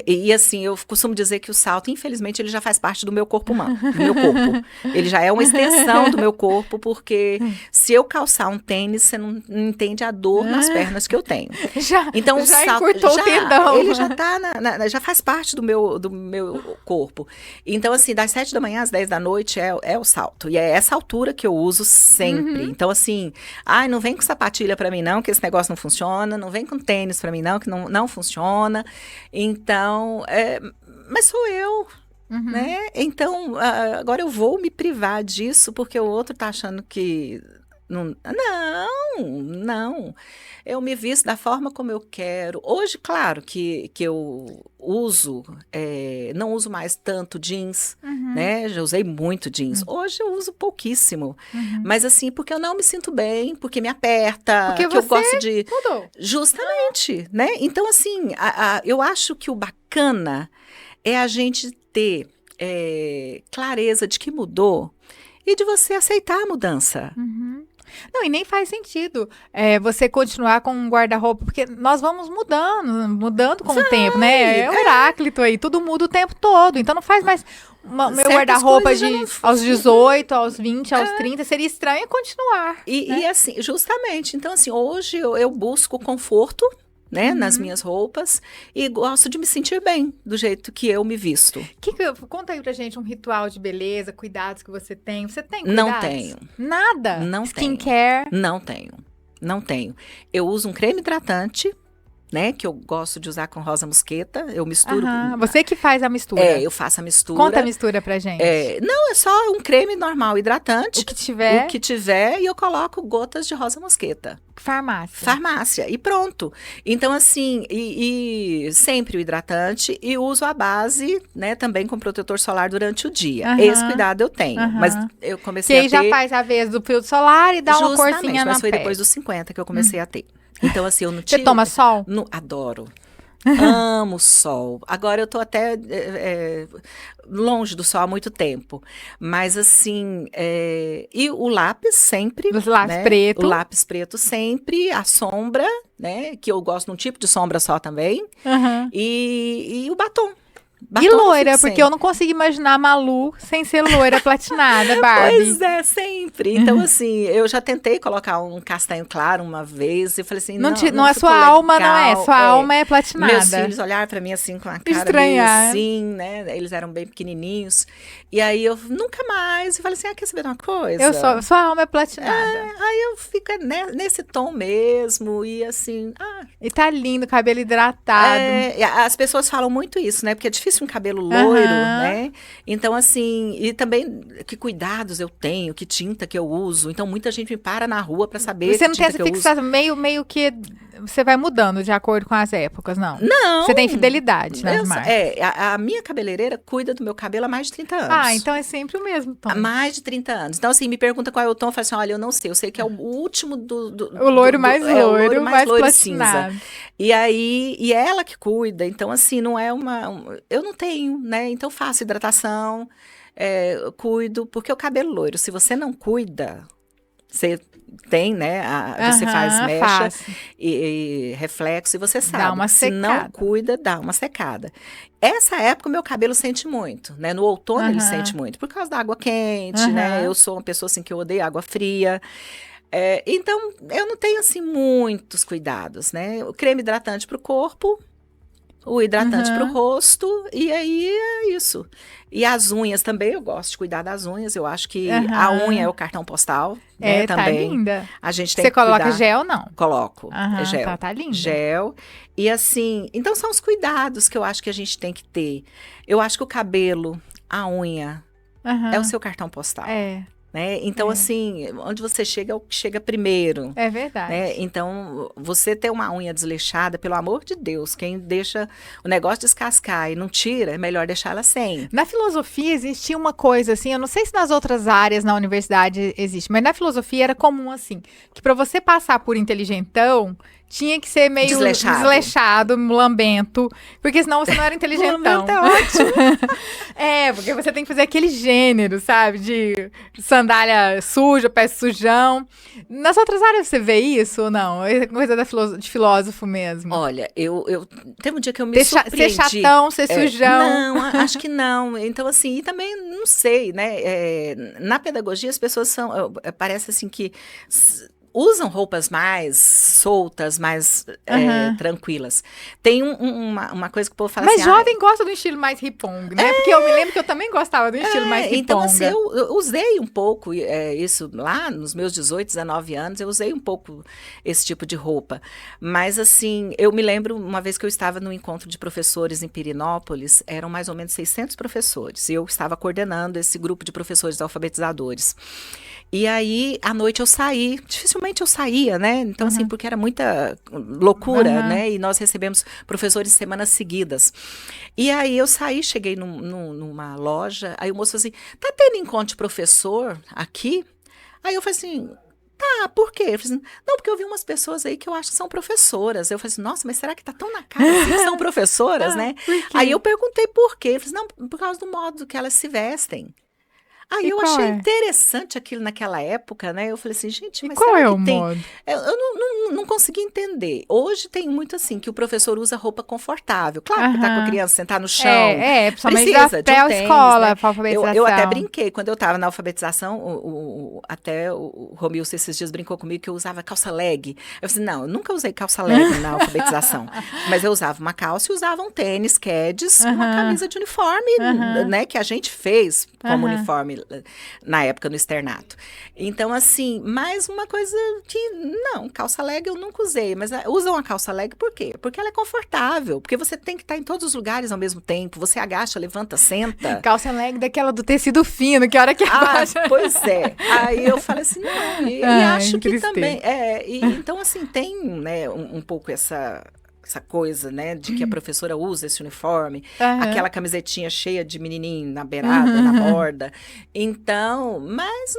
E assim, eu costumo dizer que o salto, infelizmente, ele já faz parte do meu corpo humano, do meu corpo. Ele já é uma extensão do meu corpo, porque se eu calçar um tênis, você não entende a dor nas pernas que eu tenho. Então, o salto encurtou o tendão. Ele já tá já faz parte do meu corpo. Então, assim, das 7 da manhã às 10 da noite é o salto. E é essa altura que eu uso sempre. Então, assim, não vem com sapatilha pra mim não, que esse negócio não funciona. Não vem com tênis pra mim não, que não funciona. Então, mas sou eu. Né? Então, agora eu vou me privar disso porque o outro tá achando que... Não. Eu me visto da forma como eu quero. Hoje, claro, que eu uso, não uso mais tanto jeans, né? Já usei muito jeans. Hoje eu uso pouquíssimo. Mas assim, porque eu não me sinto bem, porque me aperta, porque eu gosto de... Mudou. Justamente, né? Então, assim, eu acho que o bacana é a gente ter clareza de que mudou e de você aceitar a mudança. Não, e nem faz sentido você continuar com um guarda-roupa, porque nós vamos mudando com o tempo, né? É o Heráclito aí, tudo muda o tempo todo, então não faz mais... meu guarda-roupa aos 18, aos 20, aos 30, seria estranho continuar. E assim, justamente, então assim, hoje eu busco conforto, né, nas minhas roupas, e gosto de me sentir bem do jeito que eu me visto. Conta aí pra gente um ritual de beleza, cuidados que você tem. Você tem cuidados? Não tenho. Nada? Não Skincare? Tenho. Não tenho. Eu uso um creme hidratante, né, que eu gosto de usar com rosa mosqueta, eu misturo. Você que faz a mistura? Eu faço a mistura. Conta a mistura pra gente. Não, é só um creme normal, hidratante. O que tiver. E eu coloco gotas de rosa mosqueta. Farmácia. E pronto. Então, assim, e sempre o hidratante e uso a base, né, também com protetor solar durante o dia. Esse cuidado eu tenho. Mas eu comecei a ter... Que aí já faz a vez do filtro solar e dá uma corzinha na mas foi pele. depois dos 50 que eu comecei a ter. Então, assim, eu não tiro... Você toma sol? Adoro. Amo sol. Agora eu tô até longe do sol há muito tempo. Mas assim, e o lápis sempre. O lápis preto. O lápis preto sempre. A sombra, né? Que eu gosto de um tipo de sombra só também. E o batom. E loira, porque eu não consigo imaginar a Malu sem ser loira platinada, Barbie. Pois é, sempre. sempre. Então, assim, eu já tentei colocar um castanho claro uma vez, e falei assim, não, não é ficou sua alma, não legal. é? Sua alma é platinada. Meus filhos olharam pra mim assim, com a cara Estranhar. meio assim, né? Eles eram bem pequenininhos. E aí eu nunca mais, eu falei assim, quer saber de uma coisa? Sua alma é platinada. Aí eu fico nesse tom mesmo, e assim, E tá lindo, cabelo hidratado. as pessoas falam muito isso, né? Porque é difícil um cabelo loiro, né? Então, assim, e também que cuidados eu tenho, que tinta que eu uso. Então, muita gente me para na rua pra saber Você que não tinta tem essa que eu uso. fixação, meio que você vai mudando de acordo com as épocas, não? Não. Você tem fidelidade nas marcas. A minha cabeleireira cuida do meu cabelo há mais de 30 anos. Então é sempre o mesmo tom. Há mais de 30 anos. Então, assim, me pergunta qual é o tom, eu falo assim, olha, eu não sei, eu sei que é o último o loiro mais loiro, mais loiro platinado. cinza. E aí, e é ela que cuida, então assim, não é eu não tenho, né? Então faço hidratação, cuido, porque o cabelo loiro, se você não cuida, você tem, né? Você faz mecha e reflexo, e você sabe. Dá uma se secada. não cuida, dá uma secada. Essa época, o meu cabelo sente muito, né? No outono, ele sente muito, por causa da água quente, né? Eu sou uma pessoa, assim, que eu odeio água fria. Então, eu não tenho, assim, muitos cuidados, né? O creme hidratante para o corpo, o hidratante para o rosto, e aí é isso. E as unhas também, eu gosto de cuidar das unhas. Eu acho que a unha é o cartão postal, né? Tá também. linda. A gente tem Você que coloca cuidar. gel, não? Coloco, gel. Tá linda. Gel. E assim, então são os cuidados que eu acho que a gente tem que ter. Eu acho que o cabelo, a unha, é o seu cartão postal. Né? Então, assim, onde você chega é o que chega primeiro. É verdade. Né? Então, você ter uma unha desleixada, pelo amor de Deus, quem deixa o negócio descascar e não tira, é melhor deixar ela sem. Na filosofia existia uma coisa assim, eu não sei se nas outras áreas na universidade existe, mas na filosofia era comum assim, que para você passar por inteligentão, tinha que ser meio desleixado, lambento, porque senão você não era inteligentão. Lambento é ótimo. Porque você tem que fazer aquele gênero, sabe? De sandália suja, pé sujão. Nas outras áreas você vê isso ou não? É coisa de filósofo mesmo. Olha, teve um dia que eu me surpreendi. Ser chatão, ser sujão. Não, acho que não. Então, assim, e também não sei, né? Na pedagogia, as pessoas parece assim que usam roupas mais soltas, mais tranquilas. Tem uma coisa que o povo fala assim... Mas jovem gosta do estilo mais hipong, né? Porque eu me lembro que eu também gostava do estilo mais hiponga. Então, assim, eu usei um pouco isso lá, nos meus 18, 19 anos, eu usei um pouco esse tipo de roupa. Mas, assim, eu me lembro uma vez que eu estava no encontro de professores em Pirinópolis, eram mais ou menos 600 professores, e eu estava coordenando esse grupo de professores alfabetizadores. E aí, à noite eu saí, dificilmente eu saía, né? Então, assim, porque era muita loucura, né? E nós recebemos professores semanas seguidas. E aí eu saí, cheguei numa loja, aí o moço falou assim, tá tendo encontro de professor aqui? Aí eu falei assim... Tá, por quê? Eu falei assim, não, porque eu vi umas pessoas aí que eu acho que são professoras. Eu falei assim, nossa, mas será que tá tão na cara assim que são professoras, né? Aí eu perguntei por quê. Eu falei assim, não, por causa do modo que elas se vestem. Aí eu achei interessante aquilo naquela época, né? Eu falei assim, gente, mas qual será é o que tem... modo? Eu não consegui entender. Hoje tem muito assim, que o professor usa roupa confortável. Claro que tá com a criança sentar no chão. Principalmente precisa até a escola, né? pra alfabetização. Eu até brinquei, quando eu estava na alfabetização, até o Romilson esses dias brincou comigo que eu usava calça leg. Eu falei, não, eu nunca usei calça leg na alfabetização. Mas eu usava uma calça e usava um tênis, Keds, uma camisa de uniforme, né? Que a gente fez como uniforme na época no externato. Então, assim, mais uma coisa que, não, calça leg eu nunca usei, mas usam a calça leg por quê? Porque ela é confortável, porque você tem que estar em todos os lugares ao mesmo tempo, você agacha, levanta, senta. Calça leg daquela do tecido fino, que a hora que abaixa... Pois é. Aí eu falei assim, não, e acho que também... então, assim, tem, né, um pouco essa coisa, né, de que a professora usa esse uniforme, aquela camisetinha cheia de menininho na beirada, na borda. Então, mas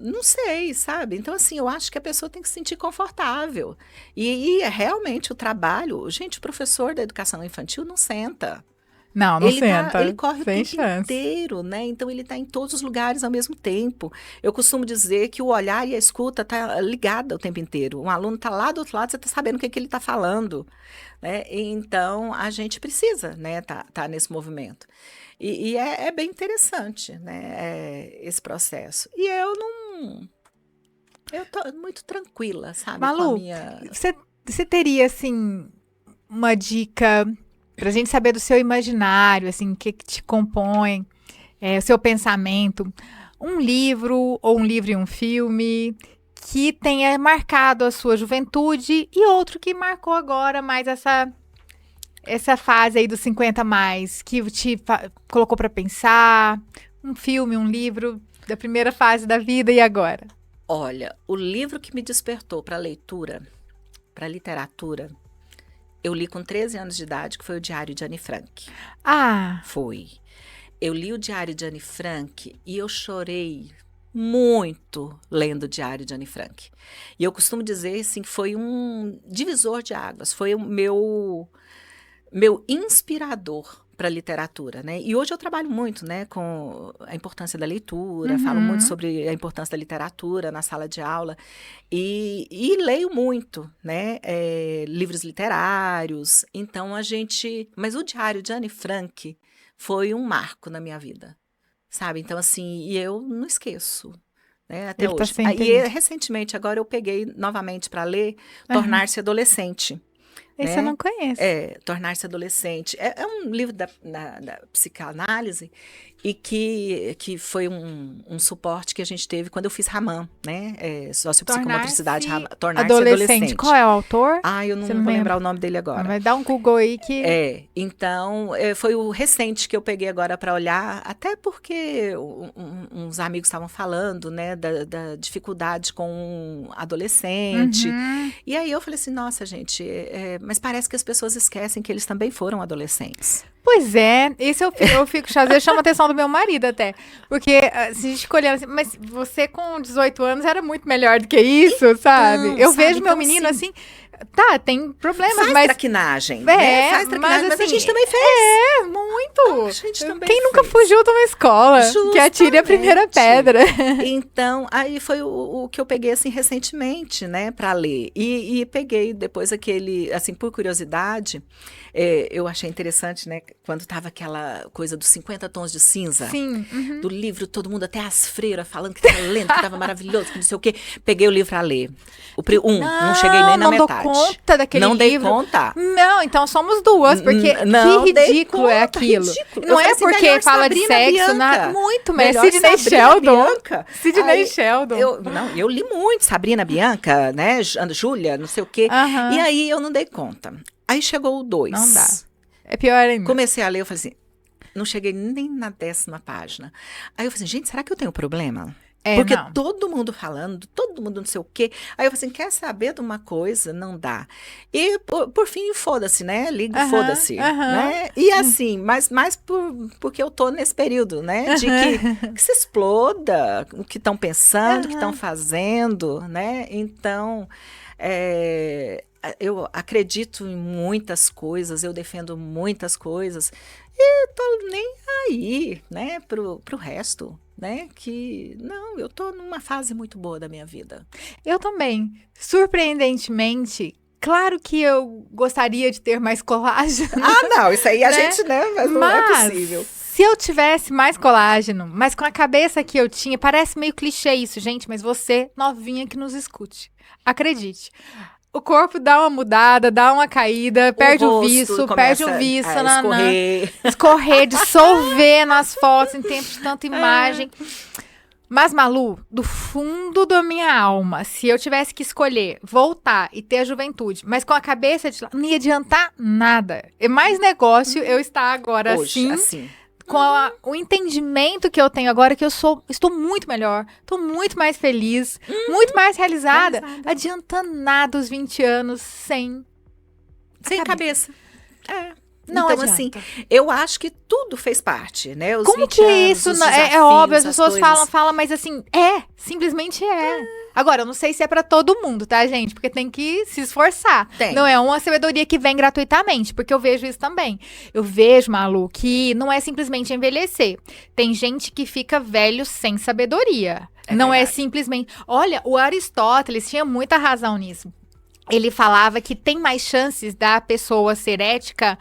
não sei, sabe? Então, assim, eu acho que a pessoa tem que se sentir confortável. E realmente o trabalho... Gente, o professor da educação infantil não senta. Não, não senta. Ele corre o Sem tempo chance. inteiro, né? Então ele está em todos os lugares ao mesmo tempo. Eu costumo dizer que o olhar e a escuta tá ligada o tempo inteiro. Um aluno está lá do outro lado, você está sabendo o que ele está falando, né? Então a gente precisa, né, tá nesse movimento. E é bem interessante, né, esse processo. E eu tô muito tranquila, sabe, com a Malu, minha... você teria, assim, uma dica pra gente saber do seu imaginário, assim, o que te compõe, o seu pensamento, um livro ou um livro e um filme que tenha marcado a sua juventude e outro que marcou agora mais essa fase aí dos 50 mais, que te colocou pra pensar, um filme, um livro da primeira fase da vida e agora? Olha, o livro que me despertou para leitura, para literatura, eu li com 13 anos de idade, que foi o Diário de Anne Frank. Ah, Foi. Eu li o Diário de Anne Frank e eu chorei muito lendo o Diário de Anne Frank. E eu costumo dizer, assim, que foi um divisor de águas, foi o meu inspirador para a literatura, né? E hoje eu trabalho muito, né, com a importância da leitura, falo muito sobre a importância da literatura na sala de aula e leio muito, né, livros literários. Então mas o Diário de Anne Frank foi um marco na minha vida, sabe? Então assim, e eu não esqueço, né, até ele tá hoje. sempre E aí. recentemente agora eu peguei novamente para ler Tornar-se Adolescente. Esse eu não conheço. Tornar-se adolescente. É um livro da psicanálise e que foi um suporte que a gente teve quando eu fiz Raman, né? Sociopsicomotricidade, Tornar-se adolescente. Qual é o autor? Eu não Você vou lembra? lembrar o nome dele agora. Vai dar um Google aí que... Então, foi o recente que eu peguei agora para olhar, até porque uns amigos estavam falando, né, da dificuldade com adolescente. E aí eu falei assim, nossa, gente, mas parece que as pessoas esquecem que eles também foram adolescentes. Pois é, isso eu fico, às vezes chama a atenção do meu marido até, porque se a gente escolher assim, mas você com 18 anos era muito melhor do que isso, sabe? Eu vejo meu menino assim, tá, tem problemas, mas... traquinagem, né? Faz traquinagem, mas a gente também fez. Muito. A gente também Quem nunca fez. fugiu de uma escola? Que atire a primeira pedra. Então, aí foi o que eu peguei, assim, recentemente, né, para ler. E peguei depois aquele, assim, por curiosidade, eu achei interessante, né, quando tava aquela coisa dos 50 tons de cinza. Sim. Do livro, todo mundo, até as freiras, falando que tava lendo, que tava maravilhoso, que não sei o quê. Peguei o livro para ler. Não cheguei nem na metade. Não dou conta daquele livro. Não dei conta. Não, então somos duas, porque que ridículo é aquilo. Ridículo. Não é assim, porque fala Sabrina de sexo, Bianca. muito, mas Melhor Sidney Sabrina Sheldon. Bianca. Sidney Sheldon. Eu li muito Sabrina Bianca, né, Júlia, não sei o quê. E aí eu não dei conta. Aí chegou o 2. Não dá. É pior ainda. Comecei a ler, eu falei assim, não cheguei nem na 10ª página. Aí eu falei assim, gente, será que eu tenho problema? Porque não. todo mundo falando, todo mundo não sei o quê. Aí eu falei assim, quer saber de uma coisa? Não dá. E, por fim, foda-se, né? Liga, foda-se. Né? E assim, mas mais porque eu tô nesse período, né? De que se exploda o que estão pensando, o que estão fazendo, né? Então, eu acredito em muitas coisas, eu defendo muitas coisas. E tô nem aí, né? Pro resto. Né? Que, não, eu tô numa fase muito boa da minha vida. Eu também. Surpreendentemente, claro que eu gostaria de ter mais colágeno. Não, isso aí a gente, né? Mas não é possível. Se eu tivesse mais colágeno, mas com a cabeça que eu tinha, parece meio clichê isso, gente, mas você, novinha que nos escute, acredite. O corpo dá uma mudada, dá uma caída, perde o viço, escorrer, dissolver nas fotos em tempos de tanta imagem. Mas, Malu, do fundo da minha alma, se eu tivesse que escolher voltar e ter a juventude, mas com a cabeça de lá, não ia adiantar nada. É mais negócio eu estar agora hoje, assim. Com o entendimento que eu tenho agora, que eu estou muito melhor, estou muito mais feliz, muito mais realizada. Adianta nada os 20 anos sem cabeça. Não então, adianta. assim, eu acho que tudo fez parte, né? Os Como 20 que é anos, isso? os É óbvio, as desafios, pessoas falam, mas assim, simplesmente é. Agora, eu não sei se é pra todo mundo, tá, gente? Porque tem que se esforçar. Tem. Não é uma sabedoria que vem gratuitamente, porque eu vejo isso também. Eu vejo, Malu, que não é simplesmente envelhecer. Tem gente que fica velho sem sabedoria. Não é simplesmente... Olha, o Aristóteles tinha muita razão nisso. Ele falava que tem mais chances da pessoa ser ética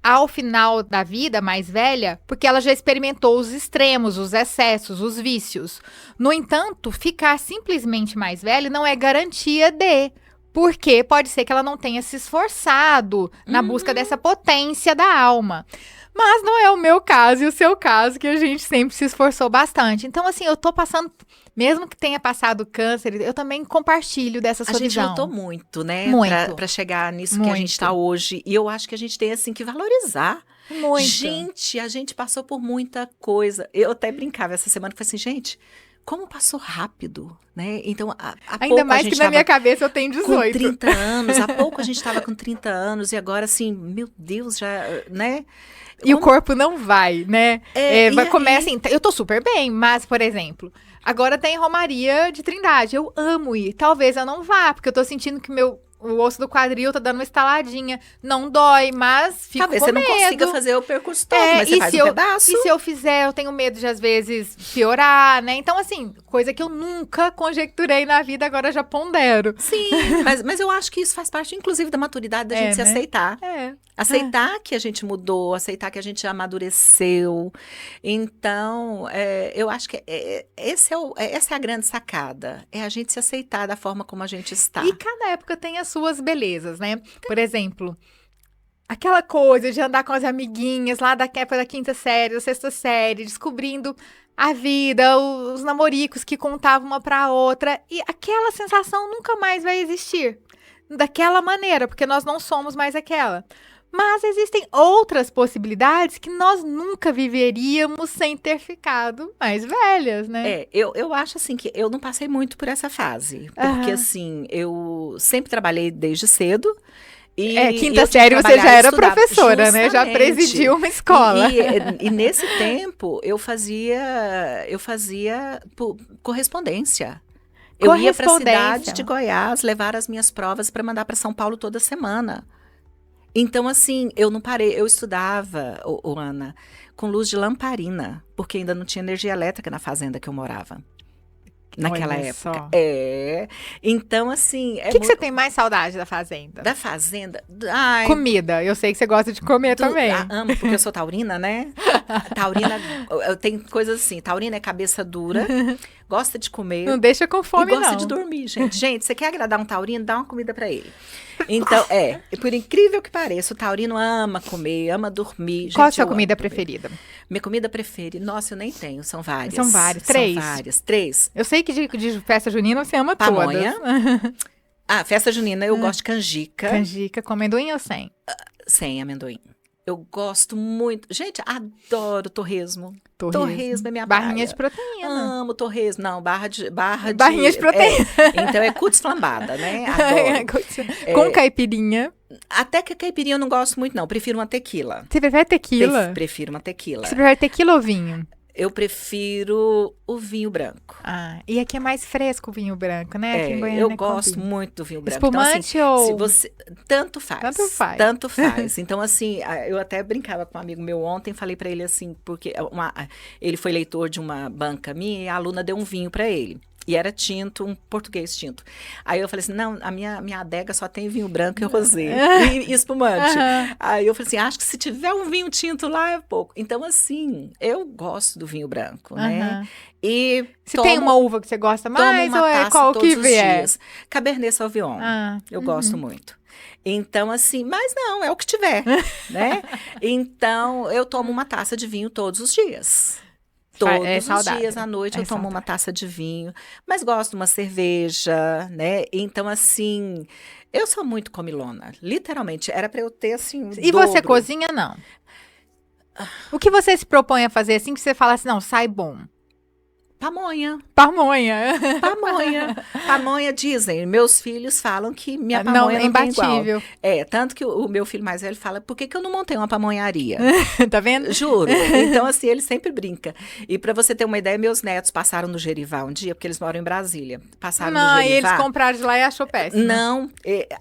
ao final da vida, mais velha, porque ela já experimentou os extremos, os excessos, os vícios. No entanto, ficar simplesmente mais velha não é garantia de... Porque pode ser que ela não tenha se esforçado na busca dessa potência da alma. Mas não é o meu caso e o seu caso, que a gente sempre se esforçou bastante. Então, assim, eu tô passando... Mesmo que tenha passado câncer, eu também compartilho dessa sua visão. A gente lutou muito, né? Muito. Pra chegar nisso que a gente tá hoje. E eu acho que a gente tem, assim, que valorizar. Muito. Gente, a gente passou por muita coisa. Eu até brincava essa semana, falei assim, gente, como passou rápido, né? Então, ainda mais que na minha cabeça eu tenho 18. Com 30 anos, há pouco a gente tava com 30 anos e agora, assim, meu Deus, já, né? E o corpo não vai, né? Começa assim, eu tô super bem, mas, por exemplo, agora tem Romaria de Trindade. Eu amo ir. Talvez eu não vá, porque eu tô sentindo que o osso do quadril tá dando uma estaladinha. Não dói, mas fico talvez com medo. Talvez você não consiga fazer o percurso todo, mas você faz um pedaço. E se eu fizer, eu tenho medo de, às vezes, piorar, né? Então, assim, coisa que eu nunca conjecturei na vida, agora já pondero. Sim, mas eu acho que isso faz parte, inclusive, da maturidade da gente se aceitar. Aceitar que a gente mudou, aceitar que a gente amadureceu. Então, eu acho que essa é a grande sacada. É a gente se aceitar da forma como a gente está. E cada época tem as suas belezas, né? Por exemplo, aquela coisa de andar com as amiguinhas lá da época da 5ª série, da 6ª série, descobrindo a vida, os namoricos que contavam uma pra outra. E aquela sensação nunca mais vai existir daquela maneira, porque nós não somos mais aquela. Mas existem outras possibilidades que nós nunca viveríamos sem ter ficado mais velhas, né? Eu acho assim que eu não passei muito por essa fase. Porque assim, eu sempre trabalhei desde cedo. E 5ª série você já era professora, né? Já presidiu uma escola. E nesse tempo eu fazia correspondência. Eu ia para a cidade de Goiás levar as minhas provas para mandar para São Paulo toda semana. Então, assim, eu não parei. Eu estudava, Ana, com luz de lamparina, porque ainda não tinha energia elétrica na fazenda que eu morava. Naquela época. Só. Então, assim... O que você tem mais saudade da fazenda? Da fazenda? Comida. Eu sei que você gosta de comer também. Amo, porque eu sou taurina, né? Taurina, tem coisas assim. Taurina é cabeça dura, gosta de comer. Não deixa com fome, não. E gosta de dormir, gente. Gente, você quer agradar um taurino? Dá uma comida pra ele. Então, por incrível que pareça, o taurino ama comer, ama dormir. Gente, qual a sua comida preferida? Minha comida preferida? Nossa, eu nem tenho, são várias. São várias, 3? São várias, 3. Eu sei que de festa junina você ama pamonha. Todas. Festa junina eu gosto de canjica. Canjica com amendoim ou sem? Sem amendoim. Eu gosto muito. Gente, adoro torresmo. Torresmo é minha barrinha praia. De proteína. Amo torresmo. Não, barrinha de proteína. Então é cutis flambada, né? Adoro. Com caipirinha. Até que a caipirinha eu não gosto muito, não. Prefiro uma tequila. Você prefere tequila? Prefiro uma tequila. Você prefere tequila ou vinho? Eu prefiro o vinho branco. E aqui é mais fresco o vinho branco, né? Aqui em Goiânia eu gosto muito do vinho branco. Espumante então, assim, ou... Se você... Tanto faz. Tanto faz. Então, assim, eu até brincava com um amigo meu ontem, falei pra ele assim, porque ele foi leitor de uma banca minha e a aluna deu um vinho pra ele. E era tinto, um português tinto. Aí eu falei assim, não, a minha adega só tem vinho branco e rosé. E espumante. Aí eu falei assim, acho que se tiver um vinho tinto lá é pouco. Então, assim, eu gosto do vinho branco, né? E se tem uma uva que você gosta mais ou é qual que vier? Cabernet Sauvignon. Eu gosto muito. Então, assim, mas não, é o que tiver, né? Então, eu tomo uma taça de vinho todos os dias. Todos os dias à noite eu tomo uma taça de vinho, mas gosto de uma cerveja, né? Então, assim, eu sou muito comilona, literalmente. Era pra eu ter, assim, E dobro. Você cozinha, não? O que você se propõe a fazer assim que você fala assim, não, sai bom? Pamonha. Pamonha. Pamonha, dizem. Meus filhos falam que minha Não, pamonha é não tem imbatível. igual. Tanto que o meu filho mais velho fala, por que que eu não montei uma pamonharia? Tá vendo? Juro. Então, assim, ele sempre brinca. E para você ter uma ideia, meus netos passaram no Gerivá um dia, porque eles moram em Brasília. Passaram no Não, e Gerivá. eles compraram de lá e achou péssimo. Não,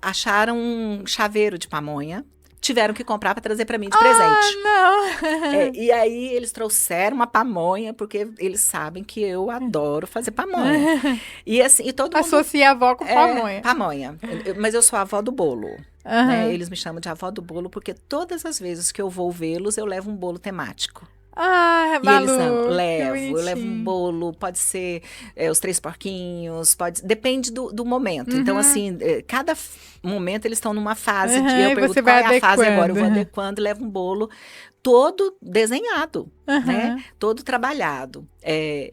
acharam um chaveiro de pamonha. Tiveram que comprar para trazer para mim de presente. Não. E aí eles trouxeram uma pamonha, porque eles sabem que eu adoro fazer pamonha. E assim, e todo mundo... Associa a avó com pamonha. Pamonha. Mas eu sou a avó do bolo. Uhum. Né? Eles me chamam de avó do bolo, porque todas as vezes que eu vou vê-los, eu levo um bolo temático. Ah, E eles Malu, amam. que Eu levo um bonitinho. bolo, pode ser os três porquinhos, depende do momento. Então, assim, cada momento eles estão numa fase, Uhum, e eu e pergunto você qual vai é a fase agora. Eu vou adequando. adequando, levo um bolo todo desenhado, né? Uhum. Todo trabalhado.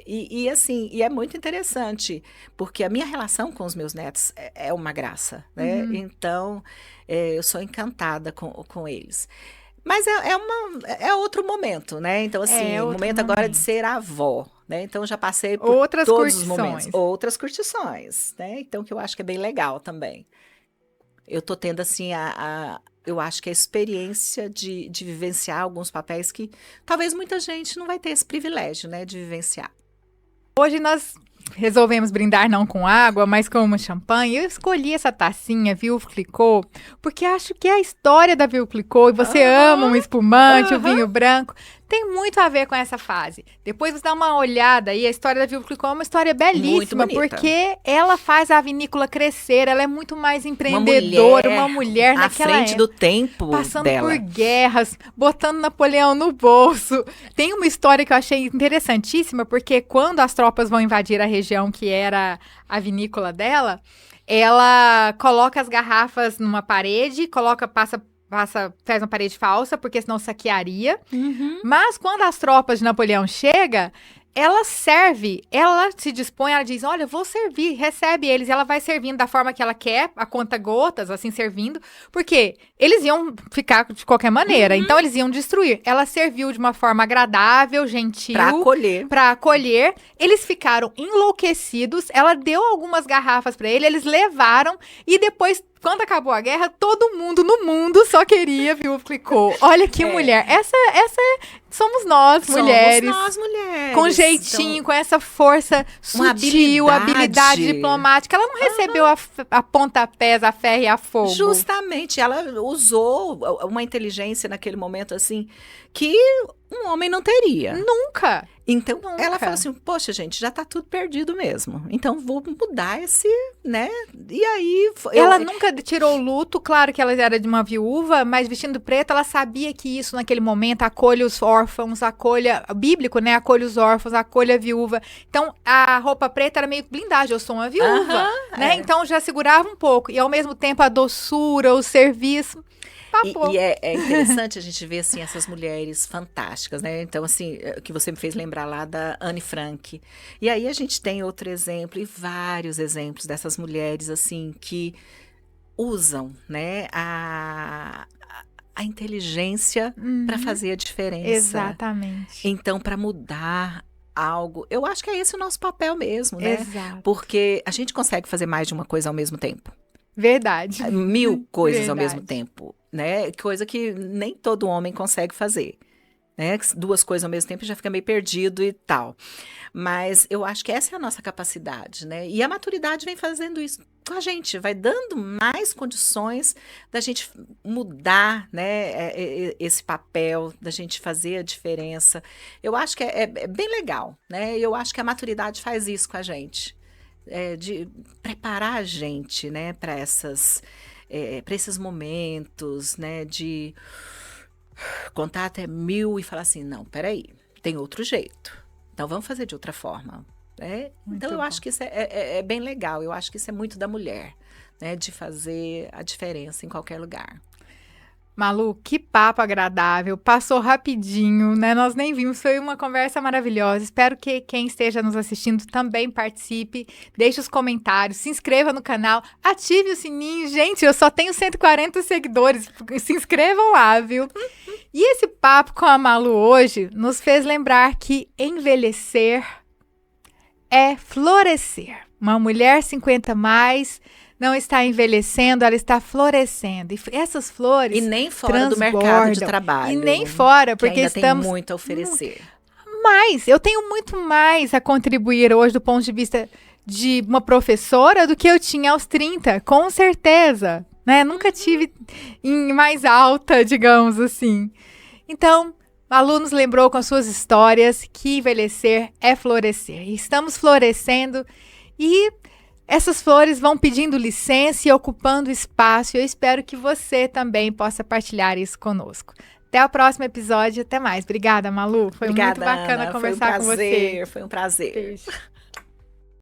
E assim, e é muito interessante, porque a minha relação com os meus netos é uma graça, né? Então, eu sou encantada com eles. Mas é outro momento, né? Então, assim, o outro momento agora de momento. ser avó, né? Então, já passei por Outras todos os momentos. curtições. Outras curtições, né? Então, que eu acho que é bem legal também. Eu tô tendo, assim, eu acho que a experiência de vivenciar alguns papéis que talvez muita gente não vai ter esse privilégio, né? De vivenciar. Hoje nós resolvemos brindar não com água, mas com uma champanhe. Eu escolhi essa tacinha Veuve Clicquot, porque acho que é a história da Veuve Clicquot, e você ama um espumante, o vinho branco, tem muito a ver com essa fase. Depois você dá uma olhada aí, a história da Veuve Clicquot é uma história belíssima, Muito bonita. porque ela faz a vinícola crescer, ela é muito mais empreendedora, uma mulher à naquela frente do tempo passando dela. por guerras, botando Napoleão no bolso. Tem uma história que eu achei interessantíssima, porque quando as tropas vão invadir a região que era a vinícola dela, ela coloca as garrafas numa parede, faz uma parede falsa, porque senão saquearia. Mas quando as tropas de Napoleão chegam, ela se dispõe, ela diz, olha, eu vou servir, recebe eles, e ela vai servindo da forma que ela quer, a conta gotas, assim, servindo, porque eles iam ficar de qualquer maneira, então eles iam destruir. Ela serviu de uma forma agradável, gentil, para acolher, eles ficaram enlouquecidos, ela deu algumas garrafas para eles levaram, e depois, quando acabou a guerra, todo mundo no mundo só queria Veuve Clicquot. Olha que mulher, essa somos nós, mulheres. Somos nós, mulheres. Com jeitinho, então, com essa força sutil, habilidade diplomática. Ela não recebeu a pontapés, a ferro e a fogo. Justamente, ela usou uma inteligência naquele momento, assim, que um homem não teria. Nunca. Então, ela falou assim, poxa, gente, já tá tudo perdido mesmo. Então, vou mudar esse, né? E aí... Ela nunca tirou o luto, claro que ela era de uma viúva, mas vestindo preto, ela sabia que isso, naquele momento, acolhe os órfãos, bíblico, né? Acolhe os órfãos, acolhe a viúva. Então, a roupa preta era meio blindagem, eu sou uma viúva, né? Então, já segurava um pouco. E, ao mesmo tempo, a doçura, o serviço... E é interessante a gente ver, assim, essas mulheres fantásticas, né? Então, assim, que você me fez lembrar lá da Anne Frank. E aí a gente tem outro exemplo e vários exemplos dessas mulheres, assim, que usam, né, a inteligência para fazer a diferença. Exatamente. Então, para mudar algo, eu acho que é esse o nosso papel mesmo, né? Exato. Porque a gente consegue fazer mais de uma coisa ao mesmo tempo. Verdade. 1000 coisas ao mesmo tempo, né? Coisa que nem todo homem consegue fazer, né? 2 coisas ao mesmo tempo já fica meio perdido e tal. Mas eu acho que essa é a nossa capacidade, né? E a maturidade vem fazendo isso com a gente, vai dando mais condições da gente mudar, né? Esse papel, da gente fazer a diferença. Eu acho que é bem legal, né? Eu acho que a maturidade faz isso com a gente. De preparar a gente, né, para esses momentos, né, de contar até 1000 e falar assim, não, peraí, tem outro jeito, então vamos fazer de outra forma, né? Então eu acho que isso é bem legal, eu acho que isso é muito da mulher, né, de fazer a diferença em qualquer lugar. Malu, que papo agradável, passou rapidinho, né? Nós nem vimos, foi uma conversa maravilhosa. Espero que quem esteja nos assistindo também participe, deixe os comentários, se inscreva no canal, ative o sininho. Gente, eu só tenho 140 seguidores, se inscrevam lá, viu? E esse papo com a Malu hoje nos fez lembrar que envelhecer é florescer. Uma mulher 50 mais não está envelhecendo, ela está florescendo. E essas flores E nem fora do mercado de transbordam. trabalho. E nem fora, que porque ainda estamos... tem muito a oferecer. Mas eu tenho muito mais a contribuir hoje do ponto de vista de uma professora do que eu tinha aos 30, com certeza. Né? Nunca tive em mais alta, digamos assim. Então, Malu nos lembrou com as suas histórias que envelhecer é florescer. E estamos florescendo e essas flores vão pedindo licença e ocupando espaço. Eu espero que você também possa partilhar isso conosco. Até o próximo episódio. Até mais. Obrigada, Malu. Foi Obrigada, muito bacana Ana. conversar com você. Foi um prazer. Beijo.